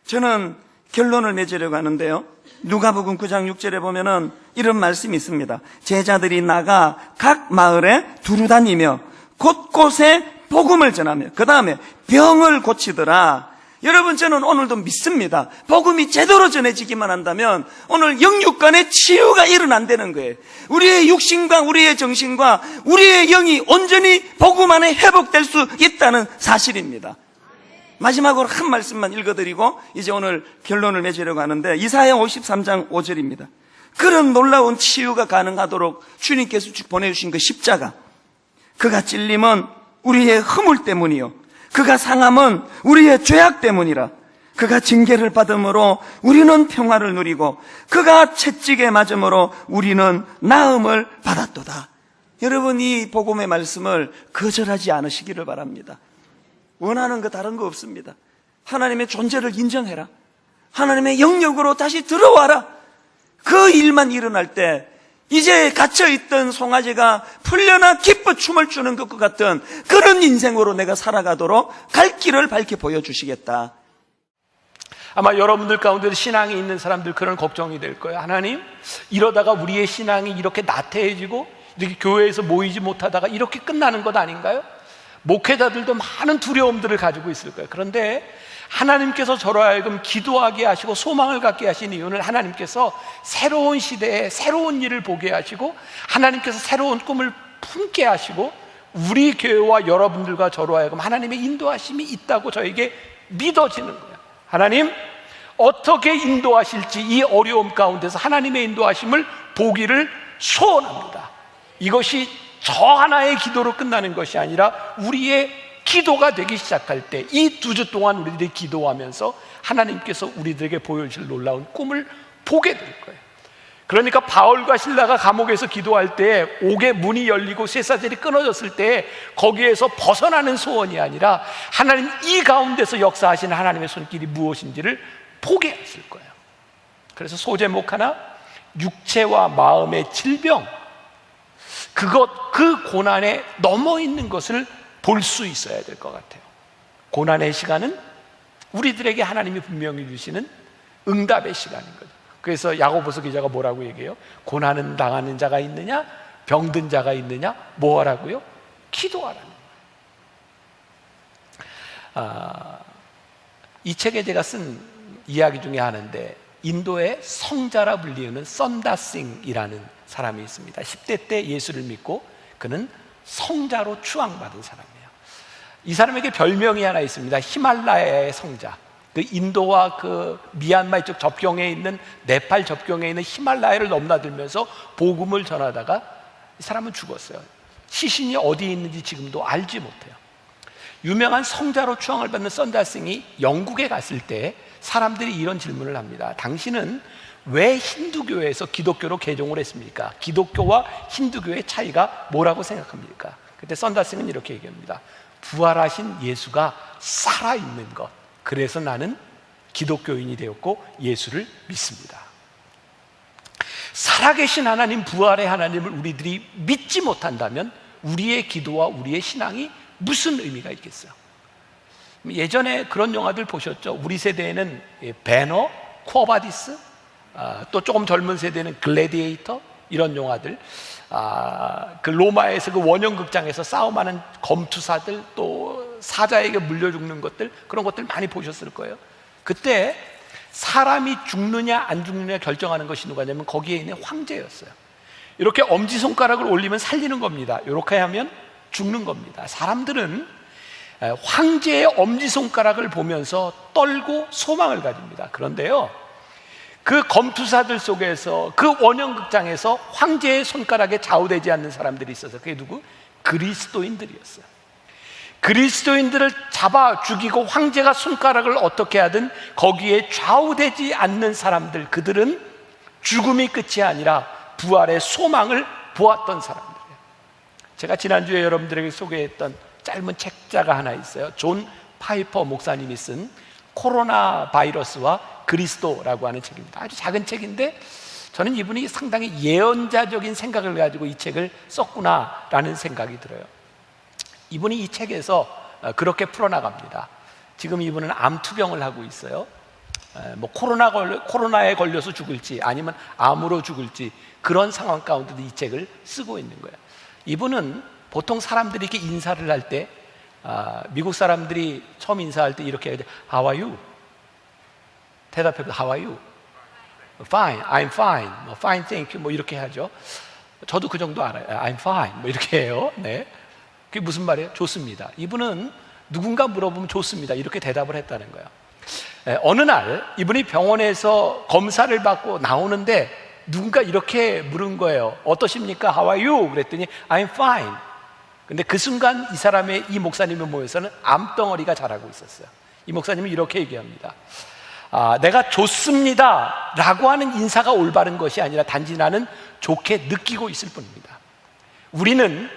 저는 결론을 맺으려고 하는데요, 누가복음 9장 6절에 보면은 이런 말씀이 있습니다. 제자들이 나가 각 마을에 두루다니며 곳곳에 복음을 전하며 그 다음에 병을 고치더라. 여러분, 저는 오늘도 믿습니다. 복음이 제대로 전해지기만 한다면 오늘 영육간의 치유가 일어난다는 거예요. 우리의 육신과 우리의 정신과 우리의 영이 온전히 복음 안에 회복될 수 있다는 사실입니다. 마지막으로 한 말씀만 읽어드리고 이제 오늘 결론을 맺으려고 하는데, 이사야 53장 5절입니다. 그런 놀라운 치유가 가능하도록 주님께서 보내주신 그 십자가, 그가 찔림은 우리의 허물 때문이요, 그가 상함은 우리의 죄악 때문이라. 그가 징계를 받음으로 우리는 평화를 누리고 그가 채찍에 맞음으로 우리는 나음을 받았도다. 여러분, 이 복음의 말씀을 거절하지 않으시기를 바랍니다. 원하는 거 다른 거 없습니다. 하나님의 존재를 인정해라. 하나님의 영역으로 다시 들어와라. 그 일만 일어날 때 이제 갇혀있던 송아지가 풀려나 기뻐 춤을 추는 것과 같은 그런 인생으로 내가 살아가도록 갈 길을 밝혀 보여주시겠다. 아마 여러분들 가운데 신앙이 있는 사람들 그런 걱정이 될 거예요. 하나님, 이러다가 우리의 신앙이 이렇게 나태해지고 이렇게 교회에서 모이지 못하다가 이렇게 끝나는 것 아닌가요? 목회자들도 많은 두려움들을 가지고 있을 거예요. 그런데 하나님께서 저로 하여금 기도하게 하시고 소망을 갖게 하신 이유는 하나님께서 새로운 시대에 새로운 일을 보게 하시고 하나님께서 새로운 꿈을 품게 하시고 우리 교회와 여러분들과 저로 하여금 하나님의 인도하심이 있다고 저에게 믿어지는 거예요. 하나님, 어떻게 인도하실지 이 어려움 가운데서 하나님의 인도하심을 보기를 소원합니다. 이것이 저 하나의 기도로 끝나는 것이 아니라 우리의 기도가 되기 시작할 때 이 2주 동안 우리들이 기도하면서 하나님께서 우리들에게 보여주실 놀라운 꿈을 보게 될 거예요. 그러니까 바울과 실라가 감옥에서 기도할 때 옥의 문이 열리고 쇠사슬이 끊어졌을 때 거기에서 벗어나는 소원이 아니라 하나님 이 가운데서 역사하시는 하나님의 손길이 무엇인지를 보게 하실 거예요. 그래서 소제목 하나, 육체와 마음의 질병, 그 고난에 넘어 있는 것을 볼 수 있어야 될 것 같아요. 고난의 시간은 우리들에게 하나님이 분명히 주시는 응답의 시간인 거죠. 그래서 야고보서 기자가 뭐라고 얘기해요? 고난은 당하는 자가 있느냐? 병든 자가 있느냐? 뭐 하라고요? 기도하라는 거예요. 이 책에 제가 쓴 이야기 중에 하나인데 인도의 성자라 불리우는 선다싱이라는 사람이 있습니다. 10대 때 예수를 믿고 그는 성자로 추앙받은 사람이에요. 이 사람에게 별명이 하나 있습니다. 히말라야의 성자. 그 인도와 그 미얀마 쪽 접경에 있는 네팔 접경에 있는 히말라야를 넘나들면서 복음을 전하다가 이 사람은 죽었어요. 시신이 어디에 있는지 지금도 알지 못해요. 유명한 성자로 추앙을 받는 선다싱이 영국에 갔을 때 사람들이 이런 질문을 합니다. 당신은 왜 힌두교에서 기독교로 개종을 했습니까? 기독교와 힌두교의 차이가 뭐라고 생각합니까? 그때 선다싱은 이렇게 얘기합니다. 부활하신 예수가 살아있는 것, 그래서 나는 기독교인이 되었고 예수를 믿습니다. 살아계신 하나님, 부활의 하나님을 우리들이 믿지 못한다면 우리의 기도와 우리의 신앙이 무슨 의미가 있겠어요? 예전에 그런 영화들 보셨죠? 우리 세대에는 배너, 쿠어바디스, 또 조금 젊은 세대는 글래디에이터, 이런 영화들, 그 로마에서 그 원형극장에서 싸움하는 검투사들, 또 사자에게 물려 죽는 것들, 그런 것들 많이 보셨을 거예요. 그때 사람이 죽느냐 안 죽느냐 결정하는 것이 누가냐면 거기에 있는 황제였어요. 이렇게 엄지손가락을 올리면 살리는 겁니다. 이렇게 하면 죽는 겁니다. 사람들은 황제의 엄지손가락을 보면서 떨고 소망을 가집니다. 그런데요, 그 검투사들 속에서 그 원형극장에서 황제의 손가락에 좌우되지 않는 사람들이 있어서 그게 누구? 그리스도인들이었어요. 그리스도인들을 잡아 죽이고 황제가 손가락을 어떻게 하든 거기에 좌우되지 않는 사람들, 그들은 죽음이 끝이 아니라 부활의 소망을 보았던 사람들이에요. 제가 지난주에 여러분들에게 소개했던 짧은 책자가 하나 있어요. 존 파이퍼 목사님이 쓴 코로나 바이러스와 그리스도라고 하는 책입니다. 아주 작은 책인데 저는 이분이 상당히 예언자적인 생각을 가지고 이 책을 썼구나라는 생각이 들어요. 이분이 이 책에서 그렇게 풀어나갑니다. 지금 이분은 암투병을 하고 있어요. 뭐 코로나에 걸려서 죽을지 아니면 암으로 죽을지 그런 상황 가운데도 이 책을 쓰고 있는 거예요. 이분은 보통 사람들이 이렇게 인사를 할 때 미국 사람들이 처음 인사할 때 이렇게 해야 돼. How are you? 대답해도 How are you? Fine, I'm fine. Fine, thank you. 뭐 이렇게 하죠. 저도 그 정도 알아요. I'm fine. 뭐 이렇게 해요. 네. 그게 무슨 말이에요? 좋습니다. 이분은 누군가 물어보면 좋습니다. 이렇게 대답을 했다는 거예요. 어느 날 이분이 병원에서 검사를 받고 나오는데 누군가 이렇게 물은 거예요. 어떠십니까? How are you? 그랬더니 I'm fine. 근데 그 순간 이 목사님의 모여서는 암덩어리가 자라고 있었어요. 이 목사님은 이렇게 얘기합니다. 내가 좋습니다 라고 하는 인사가 올바른 것이 아니라 단지 나는 좋게 느끼고 있을 뿐입니다. 우리는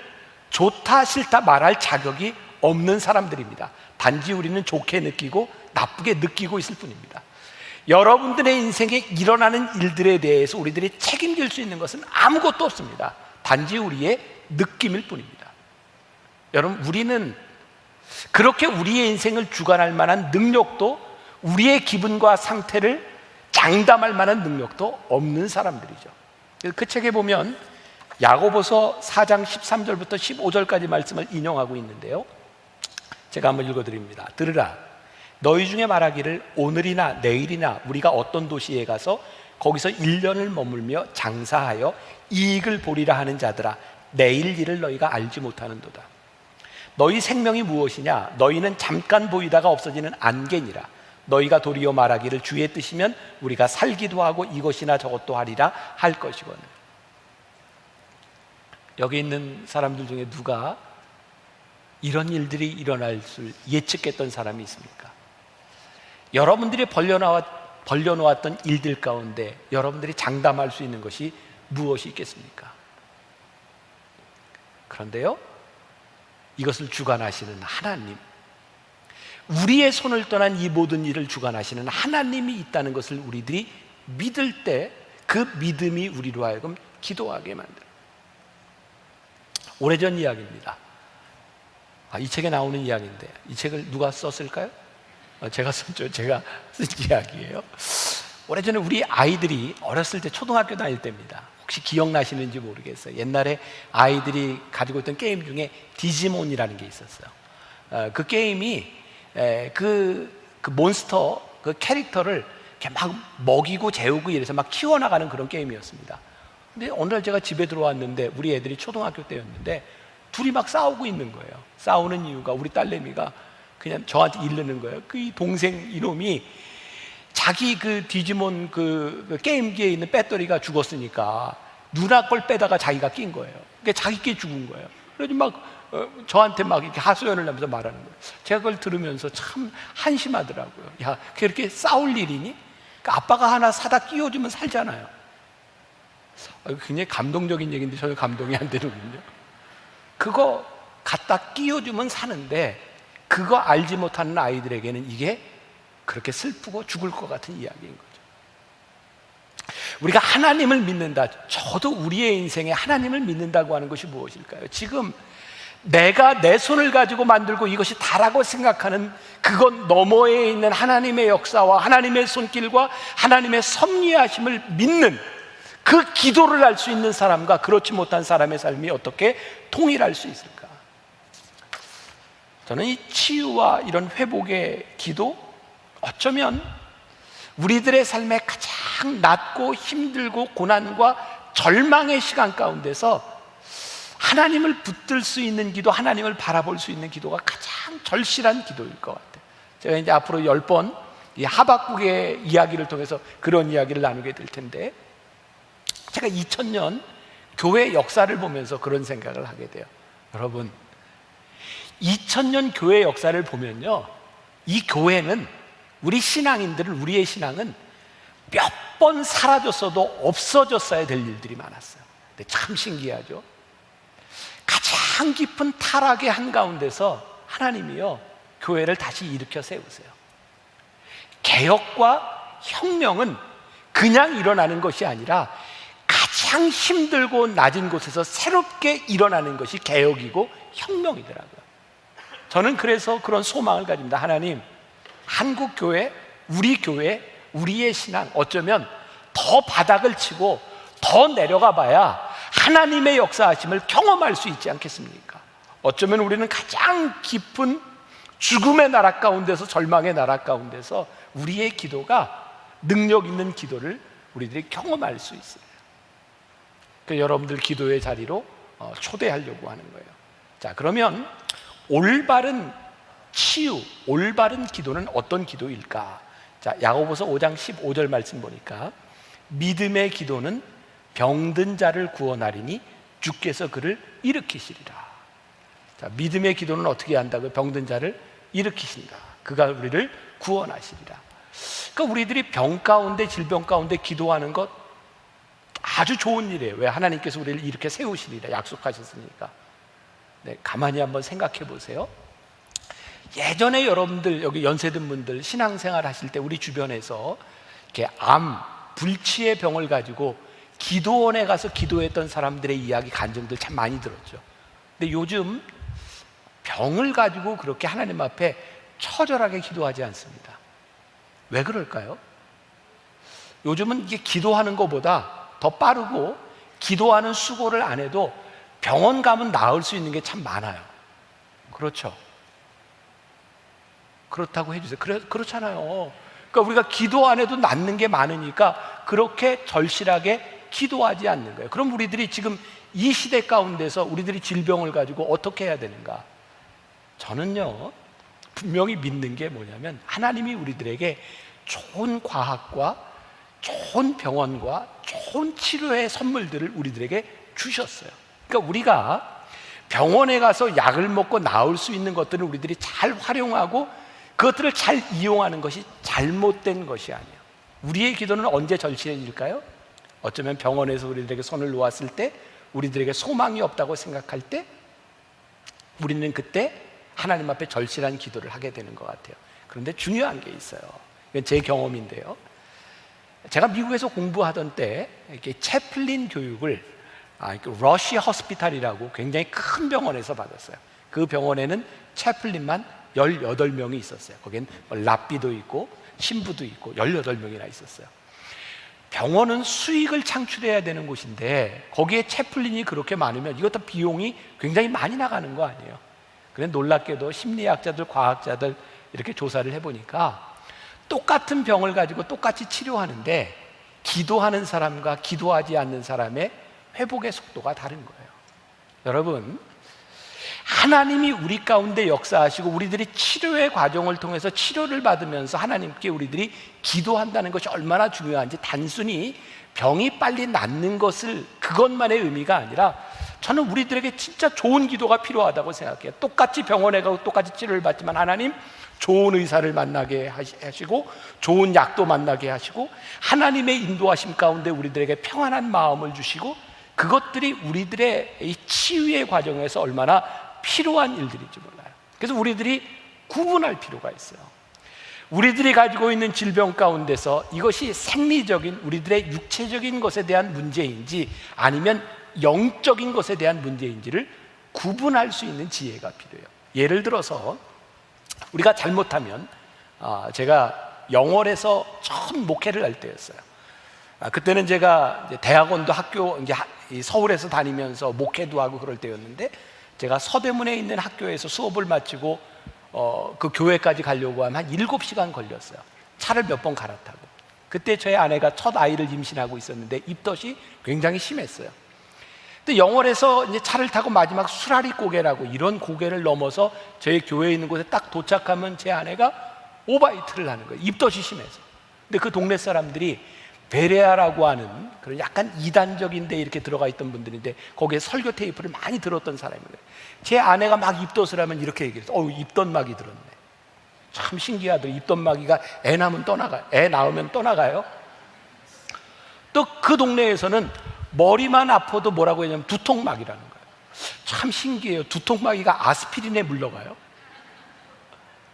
좋다 싫다 말할 자격이 없는 사람들입니다. 단지 우리는 좋게 느끼고 나쁘게 느끼고 있을 뿐입니다. 여러분들의 인생에 일어나는 일들에 대해서 우리들이 책임질 수 있는 것은 아무것도 없습니다. 단지 우리의 느낌일 뿐입니다. 여러분, 우리는 그렇게 우리의 인생을 주관할 만한 능력도, 우리의 기분과 상태를 장담할 만한 능력도 없는 사람들이죠. 그 책에 보면 야고보서 4장 13절부터 15절까지 말씀을 인용하고 있는데요, 제가 한번 읽어드립니다. 들으라. 너희 중에 말하기를 오늘이나 내일이나 우리가 어떤 도시에 가서 거기서 1년을 머물며 장사하여 이익을 보리라 하는 자들아, 내일 일을 너희가 알지 못하는도다. 너희 생명이 무엇이냐? 너희는 잠깐 보이다가 없어지는 안개니라. 너희가 도리어 말하기를 주의 뜻이면 우리가 살기도 하고 이것이나 저것도 하리라 할 것이거늘. 여기 있는 사람들 중에 누가 이런 일들이 일어날 줄 예측했던 사람이 있습니까? 여러분들이 벌려놓았던 일들 가운데 여러분들이 장담할 수 있는 것이 무엇이 있겠습니까? 그런데요, 이것을 주관하시는 하나님, 우리의 손을 떠난 이 모든 일을 주관하시는 하나님이 있다는 것을 우리들이 믿을 때 그 믿음이 우리로 하여금 기도하게 만들어요. 오래전 이야기입니다. 이 책에 나오는 이야기인데 이 책을 누가 썼을까요? 제가 썼죠. 제가 쓴 이야기예요. 오래전에 우리 아이들이 어렸을 때 초등학교 다닐 때입니다. 혹시 기억나시는지 모르겠어요. 옛날에 아이들이 가지고 있던 게임 중에 디지몬이라는 게 있었어요. 그 게임이 그 몬스터, 그 캐릭터를 이렇게 막 먹이고 재우고 이래서 막 키워나가는 그런 게임이었습니다. 근데 어느 날 제가 집에 들어왔는데 우리 애들이 초등학교 때였는데 둘이 막 싸우고 있는 거예요. 싸우는 이유가 우리 딸내미가 그냥 저한테 이르는 거예요. 그 동생 이놈이 자기 그 디지몬 그 게임기에 있는 배터리가 죽었으니까 누나 걸 빼다가 자기가 낀 거예요. 그러니까 자기께 죽은 거예요. 그래서 막 저한테 막 이렇게 하소연을 하면서 말하는 거예요. 제가 그걸 들으면서 참 한심하더라고요. 야, 그렇게 싸울 일이니? 그러니까 아빠가 하나 사다 끼워주면 살잖아요. 굉장히 감동적인 얘기인데 저는 감동이 안 되는군요. 그거 갖다 끼워주면 사는데 그거 알지 못하는 아이들에게는 이게 그렇게 슬프고 죽을 것 같은 이야기인 거죠. 우리가 하나님을 믿는다, 저도 우리의 인생에 하나님을 믿는다고 하는 것이 무엇일까요? 지금 내가 내 손을 가지고 만들고 이것이 다라고 생각하는 그것 너머에 있는 하나님의 역사와 하나님의 손길과 하나님의 섭리하심을 믿는 그 기도를 할 수 있는 사람과 그렇지 못한 사람의 삶이 어떻게 통일할 수 있을까? 저는 이 치유와 이런 회복의 기도, 어쩌면 우리들의 삶에 가장 낮고 힘들고 고난과 절망의 시간 가운데서 하나님을 붙들 수 있는 기도, 하나님을 바라볼 수 있는 기도가 가장 절실한 기도일 것 같아요. 제가 이제 앞으로 10번 이 하박국의 이야기를 통해서 그런 이야기를 나누게 될 텐데, 제가 2000년 교회 역사를 보면서 그런 생각을 하게 돼요. 여러분, 2000년 교회 역사를 보면요, 이 교회는 우리의 신앙은 몇 번 사라졌어도 없어졌어야 될 일들이 많았어요. 근데 참 신기하죠. 가장 깊은 타락의 한가운데서 하나님이요, 교회를 다시 일으켜 세우세요. 개혁과 혁명은 그냥 일어나는 것이 아니라 가장 힘들고 낮은 곳에서 새롭게 일어나는 것이 개혁이고 혁명이더라고요. 저는 그래서 그런 소망을 가집니다. 하나님, 한국 교회, 우리의 신앙, 어쩌면 더 바닥을 치고 더 내려가 봐야 하나님의 역사하심을 경험할 수 있지 않겠습니까? 어쩌면 우리는 가장 깊은 죽음의 나라 가운데서, 절망의 나라 가운데서 우리의 기도가 능력 있는 기도를 우리들이 경험할 수 있어요. 그래서 여러분들 기도의 자리로 초대하려고 하는 거예요. 자, 그러면 올바른 치유, 올바른 기도는 어떤 기도일까? 자, 야고보서 5장 15절 말씀 보니까 믿음의 기도는 병든 자를 구원하리니 주께서 그를 일으키시리라. 자, 믿음의 기도는 어떻게 한다고요? 병든 자를 일으키신다. 그가 우리를 구원하시리라. 그러니까 우리들이 병 가운데, 질병 가운데 기도하는 것 아주 좋은 일이에요. 왜? 하나님께서 우리를 이렇게 세우시리라 약속하셨으니까. 네, 가만히 한번 생각해 보세요. 예전에 여러분들, 여기 연세든 분들 신앙생활 하실 때 우리 주변에서 이렇게 암, 불치의 병을 가지고 기도원에 가서 기도했던 사람들의 이야기, 간증들 참 많이 들었죠. 근데 요즘 병을 가지고 그렇게 하나님 앞에 처절하게 기도하지 않습니다. 왜 그럴까요? 요즘은 이게 기도하는 것보다 더 빠르고, 기도하는 수고를 안 해도 병원 가면 나을 수 있는 게 참 많아요. 그렇죠? 그렇다고 해주세요. 그렇잖아요. 그러니까 우리가 기도 안 해도 낫는 게 많으니까 그렇게 절실하게 기도하지 않는 거예요. 그럼 우리들이 지금 이 시대 가운데서 우리들이 질병을 가지고 어떻게 해야 되는가? 저는요, 분명히 믿는 게 뭐냐면, 하나님이 우리들에게 좋은 과학과 좋은 병원과 좋은 치료의 선물들을 우리들에게 주셨어요. 그러니까 우리가 병원에 가서 약을 먹고 나을 수 있는 것들을 우리들이 잘 활용하고 그것들을 잘 이용하는 것이 잘못된 것이 아니에요. 우리의 기도는 언제 절실해질까요? 어쩌면 병원에서 우리들에게 손을 놓았을 때, 우리들에게 소망이 없다고 생각할 때, 우리는 그때 하나님 앞에 절실한 기도를 하게 되는 것 같아요. 그런데 중요한 게 있어요. 이건 제 경험인데요. 제가 미국에서 공부하던 때 이렇게 채플린 교육을 러시 허스피탈이라고 굉장히 큰 병원에서 받았어요. 그 병원에는 채플린만 18명이 있었어요. 거기엔 랍비도 있고 신부도 있고 18명이나 있었어요. 병원은 수익을 창출해야 되는 곳인데 거기에 채플린이 그렇게 많으면 이것도 비용이 굉장히 많이 나가는 거 아니에요. 그런데 놀랍게도 심리학자들, 과학자들 이렇게 조사를 해보니까 똑같은 병을 가지고 똑같이 치료하는데 기도하는 사람과 기도하지 않는 사람의 회복의 속도가 다른 거예요. 여러분, 하나님이 우리 가운데 역사하시고 우리들이 치료의 과정을 통해서 치료를 받으면서 하나님께 우리들이 기도한다는 것이 얼마나 중요한지, 단순히 병이 빨리 낫는 것을, 그것만의 의미가 아니라 저는 우리들에게 진짜 좋은 기도가 필요하다고 생각해요. 똑같이 병원에 가고 똑같이 치료를 받지만 하나님 좋은 의사를 만나게 하시고 좋은 약도 만나게 하시고 하나님의 인도하심 가운데 우리들에게 평안한 마음을 주시고, 그것들이 우리들의 이 치유의 과정에서 얼마나 필요한 일들인지 몰라요. 그래서 우리들이 구분할 필요가 있어요. 우리들이 가지고 있는 질병 가운데서 이것이 생리적인 우리들의 육체적인 것에 대한 문제인지 아니면 영적인 것에 대한 문제인지를 구분할 수 있는 지혜가 필요해요. 예를 들어서 우리가 잘못하면, 제가 영월에서 처음 목회를 할 때였어요. 그때는 제가 이제 대학원도 학교 이제 서울에서 다니면서 목회도 하고 그럴 때였는데, 제가 서대문에 있는 학교에서 수업을 마치고 그 교회까지 가려고 하면 한 7시간 걸렸어요. 차를 몇 번 갈아타고. 그때 저희 아내가 첫 아이를 임신하고 있었는데 입덧이 굉장히 심했어요. 근데 영월에서 이제 차를 타고 마지막 수라리 고개라고, 이런 고개를 넘어서 저희 교회에 있는 곳에 딱 도착하면 제 아내가 오바이트를 하는 거예요. 입덧이 심해서. 근데 그 동네 사람들이 베레아라고 하는 그런 약간 이단적인 데 이렇게 들어가 있던 분들인데 거기에 설교 테이프를 많이 들었던 사람이에요. 제 아내가 막 입덧을 하면 이렇게 얘기했어요. 입덧막이 들었네. 참 신기하더라고요. 입덧막이가 애 낳으면 떠나가요. 또 그 동네에서는 머리만 아파도 뭐라고 하냐면 두통막이라는 거예요. 참 신기해요. 두통막이가 아스피린에 물러가요.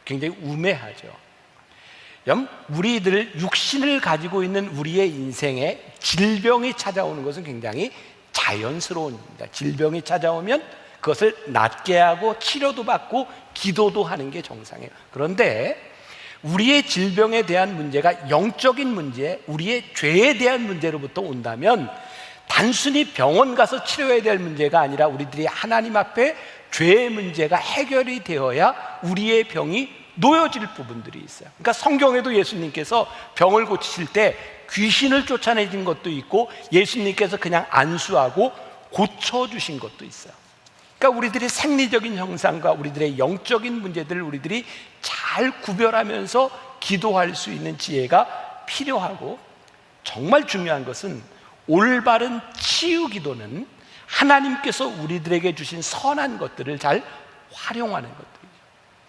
굉장히 우매하죠. 우리들 육신을 가지고 있는 우리의 인생에 질병이 찾아오는 것은 굉장히 자연스러운 일입니다. 질병이 찾아오면 그것을 낫게 하고 치료도 받고 기도도 하는 게 정상이에요. 그런데 우리의 질병에 대한 문제가 영적인 문제, 우리의 죄에 대한 문제로부터 온다면 단순히 병원 가서 치료해야 될 문제가 아니라 우리들이 하나님 앞에 죄의 문제가 해결이 되어야 우리의 병이 놓여질 부분들이 있어요. 그러니까 성경에도 예수님께서 병을 고치실 때 귀신을 쫓아내신 것도 있고 예수님께서 그냥 안수하고 고쳐주신 것도 있어요. 그러니까 우리들의 생리적인 형상과 우리들의 영적인 문제들을 우리들이 잘 구별하면서 기도할 수 있는 지혜가 필요하고, 정말 중요한 것은 올바른 치유 기도는 하나님께서 우리들에게 주신 선한 것들을 잘 활용하는 것들이죠.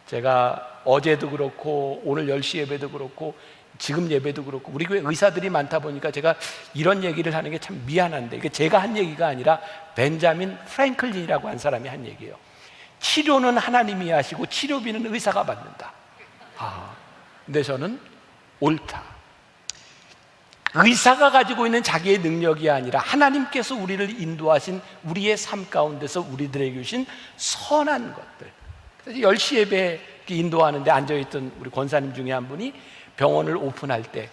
제가 어제도 그렇고 오늘 10시 예배도 그렇고 지금 예배도 그렇고 우리 교회 의사들이 많다 보니까 제가 이런 얘기를 하는 게 참 미안한데, 이게 제가 한 얘기가 아니라 벤자민 프랭클린이라고 한 사람이 한 얘기예요. 치료는 하나님이 하시고 치료비는 의사가 받는다. 근데 저는 옳다. 의사가 가지고 있는 자기의 능력이 아니라 하나님께서 우리를 인도하신 우리의 삶 가운데서 우리들에게 주신 선한 것들. 그래서 10시 예배 인도하는데 앉아있던 우리 권사님 중에 한 분이 병원을 오픈할 때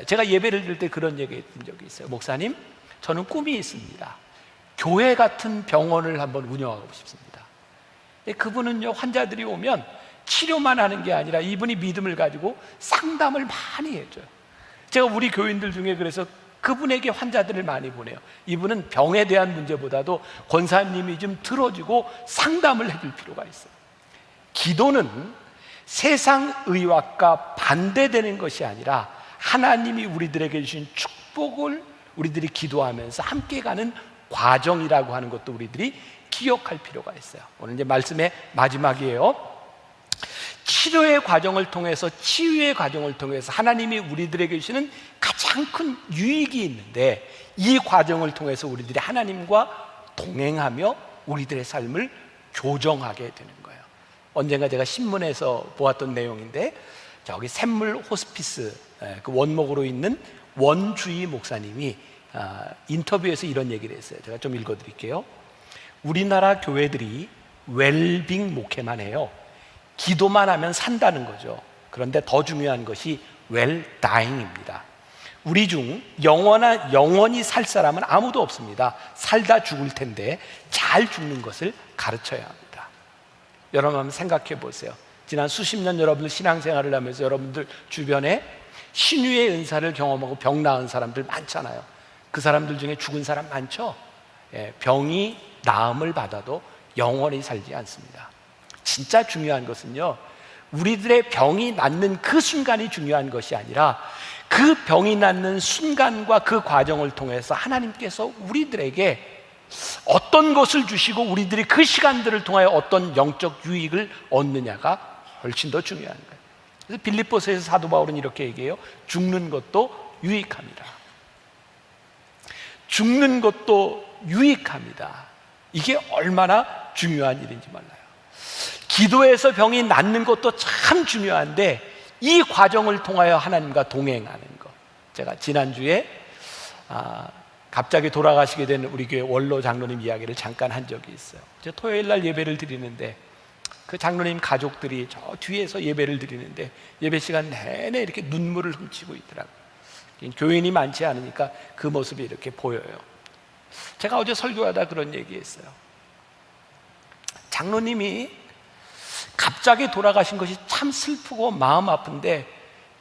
제가 예배를 드릴 때 그런 얘기 했던 적이 있어요. 목사님, 저는 꿈이 있습니다. 교회 같은 병원을 한번 운영하고 싶습니다. 그분은요, 환자들이 오면 치료만 하는 게 아니라 이분이 믿음을 가지고 상담을 많이 해줘요. 제가 우리 교인들 중에 그래서 그분에게 환자들을 많이 보내요. 이분은 병에 대한 문제보다도 권사님이 좀 들어주고 상담을 해줄 필요가 있어요. 기도는 세상 의학과 반대되는 것이 아니라 하나님이 우리들에게 주신 축복을 우리들이 기도하면서 함께 가는 과정이라고 하는 것도 우리들이 기억할 필요가 있어요. 오늘 이제 말씀의 마지막이에요. 치료의 과정을 통해서, 치유의 과정을 통해서 하나님이 우리들에게 주시는 가장 큰 유익이 있는데, 이 과정을 통해서 우리들이 하나님과 동행하며 우리들의 삶을 교정하게 되는 거예요. 언젠가 제가 신문에서 보았던 내용인데, 저기 샘물 호스피스 그 원목으로 있는 원주희 목사님이 인터뷰에서 이런 얘기를 했어요. 제가 좀 읽어드릴게요. 우리나라 교회들이 웰빙 목회만 해요. 기도만 하면 산다는 거죠. 그런데 더 중요한 것이 웰다잉입니다. 우리 중 영원히 살 사람은 아무도 없습니다. 살다 죽을 텐데 잘 죽는 것을 가르쳐야 합니다. 여러분 한번 생각해 보세요. 지난 수십 년 여러분들 신앙생활을 하면서 여러분들 주변에 신유의 은사를 경험하고 병 나은 사람들 많잖아요. 그 사람들 중에 죽은 사람 많죠? 병이 나음을 받아도 영원히 살지 않습니다. 진짜 중요한 것은요, 우리들의 병이 낫는 그 순간이 중요한 것이 아니라 그 병이 낫는 순간과 그 과정을 통해서 하나님께서 우리들에게 어떤 것을 주시고 우리들이 그 시간들을 통하여 어떤 영적 유익을 얻느냐가 훨씬 더 중요한 거예요. 그래서 빌립보서에서 사도 바울은 이렇게 얘기해요. 죽는 것도 유익합니다. 죽는 것도 유익합니다. 이게 얼마나 중요한 일인지 몰라요. 기도에서 병이 낫는 것도 참 중요한데 이 과정을 통하여 하나님과 동행하는 것. 제가 지난주에 갑자기 돌아가시게 된 우리 교회 원로 장로님 이야기를 잠깐 한 적이 있어요. 제가 토요일 날 예배를 드리는데 그 장로님 가족들이 저 뒤에서 예배를 드리는데 예배 시간 내내 이렇게 눈물을 훔치고 있더라고요. 교인이 많지 않으니까 그 모습이 이렇게 보여요. 제가 어제 설교하다 그런 얘기했어요. 장로님이 갑자기 돌아가신 것이 참 슬프고 마음 아픈데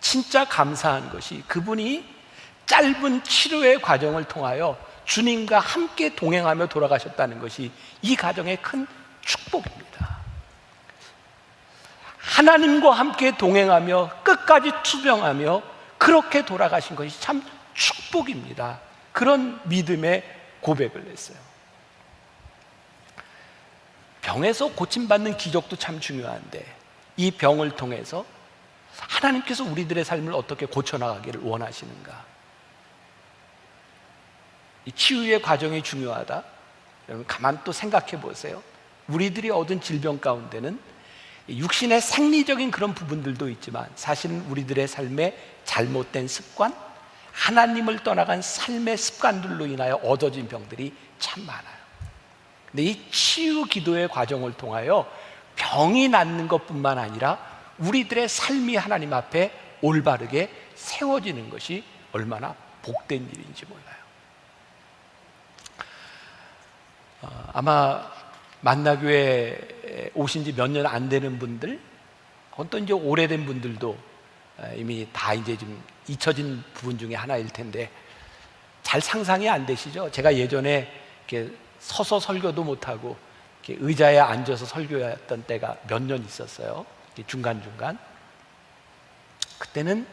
진짜 감사한 것이 그분이 짧은 치료의 과정을 통하여 주님과 함께 동행하며 돌아가셨다는 것이 이 가정의 큰 축복입니다. 하나님과 함께 동행하며 끝까지 투병하며 그렇게 돌아가신 것이 참 축복입니다. 그런 믿음의 고백을 했어요. 병에서 고침받는 기적도 참 중요한데 이 병을 통해서 하나님께서 우리들의 삶을 어떻게 고쳐나가기를 원하시는가? 이 치유의 과정이 중요하다. 여러분 가만 또 생각해 보세요. 우리들이 얻은 질병 가운데는 육신의 생리적인 그런 부분들도 있지만 사실은 우리들의 삶의 잘못된 습관, 하나님을 떠나간 삶의 습관들로 인하여 얻어진 병들이 참 많아요. 근데 이 치유 기도의 과정을 통하여 병이 낫는 것뿐만 아니라 우리들의 삶이 하나님 앞에 올바르게 세워지는 것이 얼마나 복된 일인지 몰라요. 아마 만나교회 오신 지 몇 년 안 되는 분들, 어떤 이제 오래된 분들도 이미 다 이제 좀 잊혀진 부분 중에 하나일 텐데 잘 상상이 안 되시죠? 제가 예전에 이렇게 서서 설교도 못하고 이렇게 의자에 앉아서 설교했던 때가 몇 년 있었어요. 중간중간. 그때는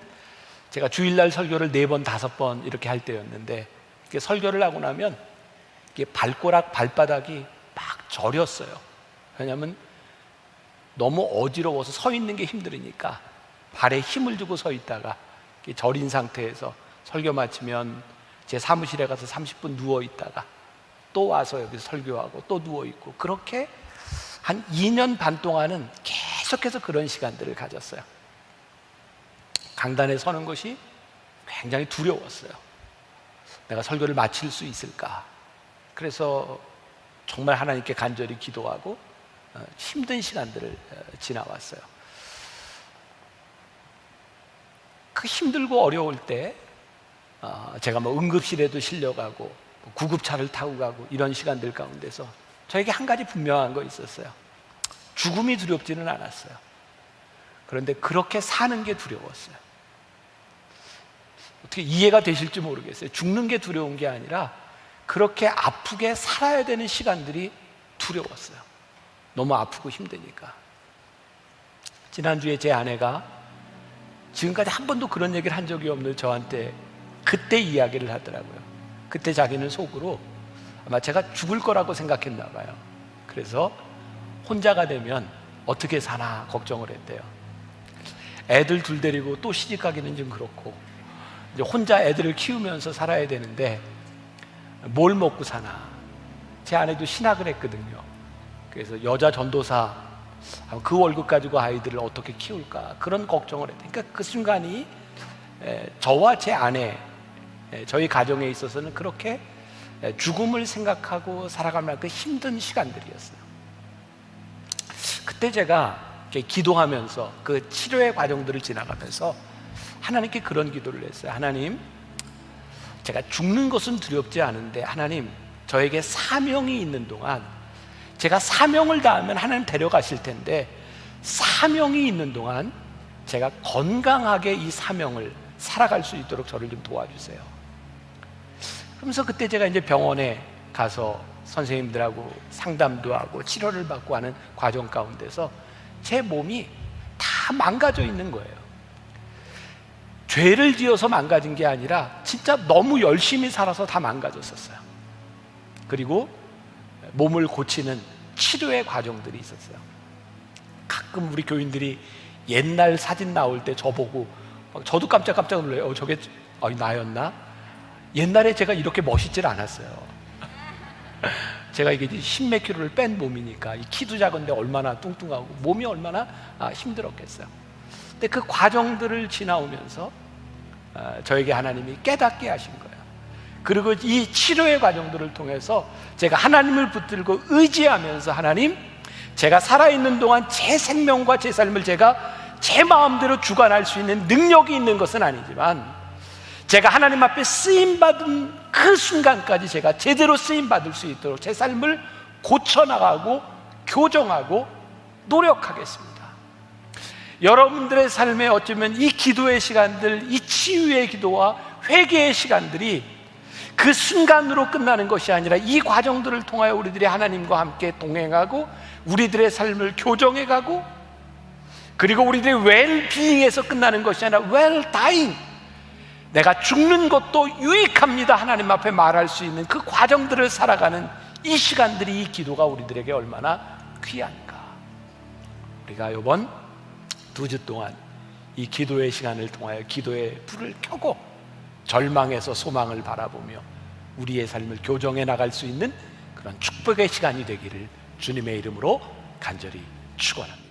제가 주일날 설교를 4번, 5번 이렇게 할 때였는데 이렇게 설교를 하고 나면 이게 발가락, 발바닥이 막 저렸어요. 왜냐하면 너무 어지러워서 서 있는 게 힘들으니까 발에 힘을 주고 서 있다가 저린 상태에서 설교 마치면 제 사무실에 가서 30분 누워 있다가 또 와서 여기서 설교하고 또 누워 있고 그렇게 한 2년 반 동안은 계속해서 그런 시간들을 가졌어요. 강단에 서는 것이 굉장히 두려웠어요. 내가 설교를 마칠 수 있을까? 그래서 정말 하나님께 간절히 기도하고 힘든 시간들을 지나왔어요. 그 힘들고 어려울 때 제가 뭐 응급실에도 실려가고 구급차를 타고 가고 이런 시간들 가운데서 저에게 한 가지 분명한 거 있었어요. 죽음이 두렵지는 않았어요. 그런데 그렇게 사는 게 두려웠어요. 어떻게 이해가 되실지 모르겠어요. 죽는 게 두려운 게 아니라 그렇게 아프게 살아야 되는 시간들이 두려웠어요. 너무 아프고 힘드니까. 지난주에 제 아내가 지금까지 한 번도 그런 얘기를 한 적이 없는 저한테 그때 이야기를 하더라고요. 그때 자기는 속으로 아마 제가 죽을 거라고 생각했나 봐요. 그래서 혼자가 되면 어떻게 사나 걱정을 했대요. 애들 둘 데리고 또 시집 가기는 좀 그렇고 이제 혼자 애들을 키우면서 살아야 되는데 뭘 먹고 사나. 제 아내도 신학을 했거든요. 그래서 여자 전도사 그 월급 가지고 아이들을 어떻게 키울까 그런 걱정을 했대요. 그러니까 그 순간이 저와 제 아내 저희 가정에 있어서는 그렇게 죽음을 생각하고 살아가는 그 힘든 시간들이었어요. 그때 제가 기도하면서 그 치료의 과정들을 지나가면서 하나님께 그런 기도를 했어요. 하나님, 제가 죽는 것은 두렵지 않은데 하나님, 저에게 사명이 있는 동안 제가 사명을 다하면 하나님 데려가실 텐데 사명이 있는 동안 제가 건강하게 이 사명을 살아갈 수 있도록 저를 좀 도와주세요. 그러면서 그때 제가 이제 병원에 가서 선생님들하고 상담도 하고 치료를 받고 하는 과정 가운데서 제 몸이 다 망가져 있는 거예요. 죄를 지어서 망가진 게 아니라 진짜 너무 열심히 살아서 다 망가졌었어요. 그리고 몸을 고치는 치료의 과정들이 있었어요. 가끔 우리 교인들이 옛날 사진 나올 때 저보고 저도 깜짝깜짝 놀라요. 저게 나였나? 옛날에 제가 이렇게 멋있질 않았어요. 제가 이게 10몇 킬로를 뺀 몸이니까 이 키도 작은데 얼마나 뚱뚱하고 몸이 얼마나 힘들었겠어요. 근데 그 과정들을 지나오면서 저에게 하나님이 깨닫게 하신 거예요. 그리고 이 치료의 과정들을 통해서 제가 하나님을 붙들고 의지하면서 하나님, 제가 살아있는 동안 제 생명과 제 삶을 제가 제 마음대로 주관할 수 있는 능력이 있는 것은 아니지만 제가 하나님 앞에 쓰임받은 그 순간까지 제가 제대로 쓰임받을 수 있도록 제 삶을 고쳐나가고 교정하고 노력하겠습니다. 여러분들의 삶에 어쩌면 이 기도의 시간들, 이 치유의 기도와 회개의 시간들이 그 순간으로 끝나는 것이 아니라 이 과정들을 통하여 우리들이 하나님과 함께 동행하고 우리들의 삶을 교정해가고 그리고 우리들의 웰비잉에서 끝나는 것이 아니라 웰다잉, 내가 죽는 것도 유익합니다 하나님 앞에 말할 수 있는 그 과정들을 살아가는 이 시간들이, 이 기도가 우리들에게 얼마나 귀한가. 우리가 이번 2주 동안 이 기도의 시간을 통하여 기도의 불을 켜고 절망에서 소망을 바라보며 우리의 삶을 교정해 나갈 수 있는 그런 축복의 시간이 되기를 주님의 이름으로 간절히 축원합니다.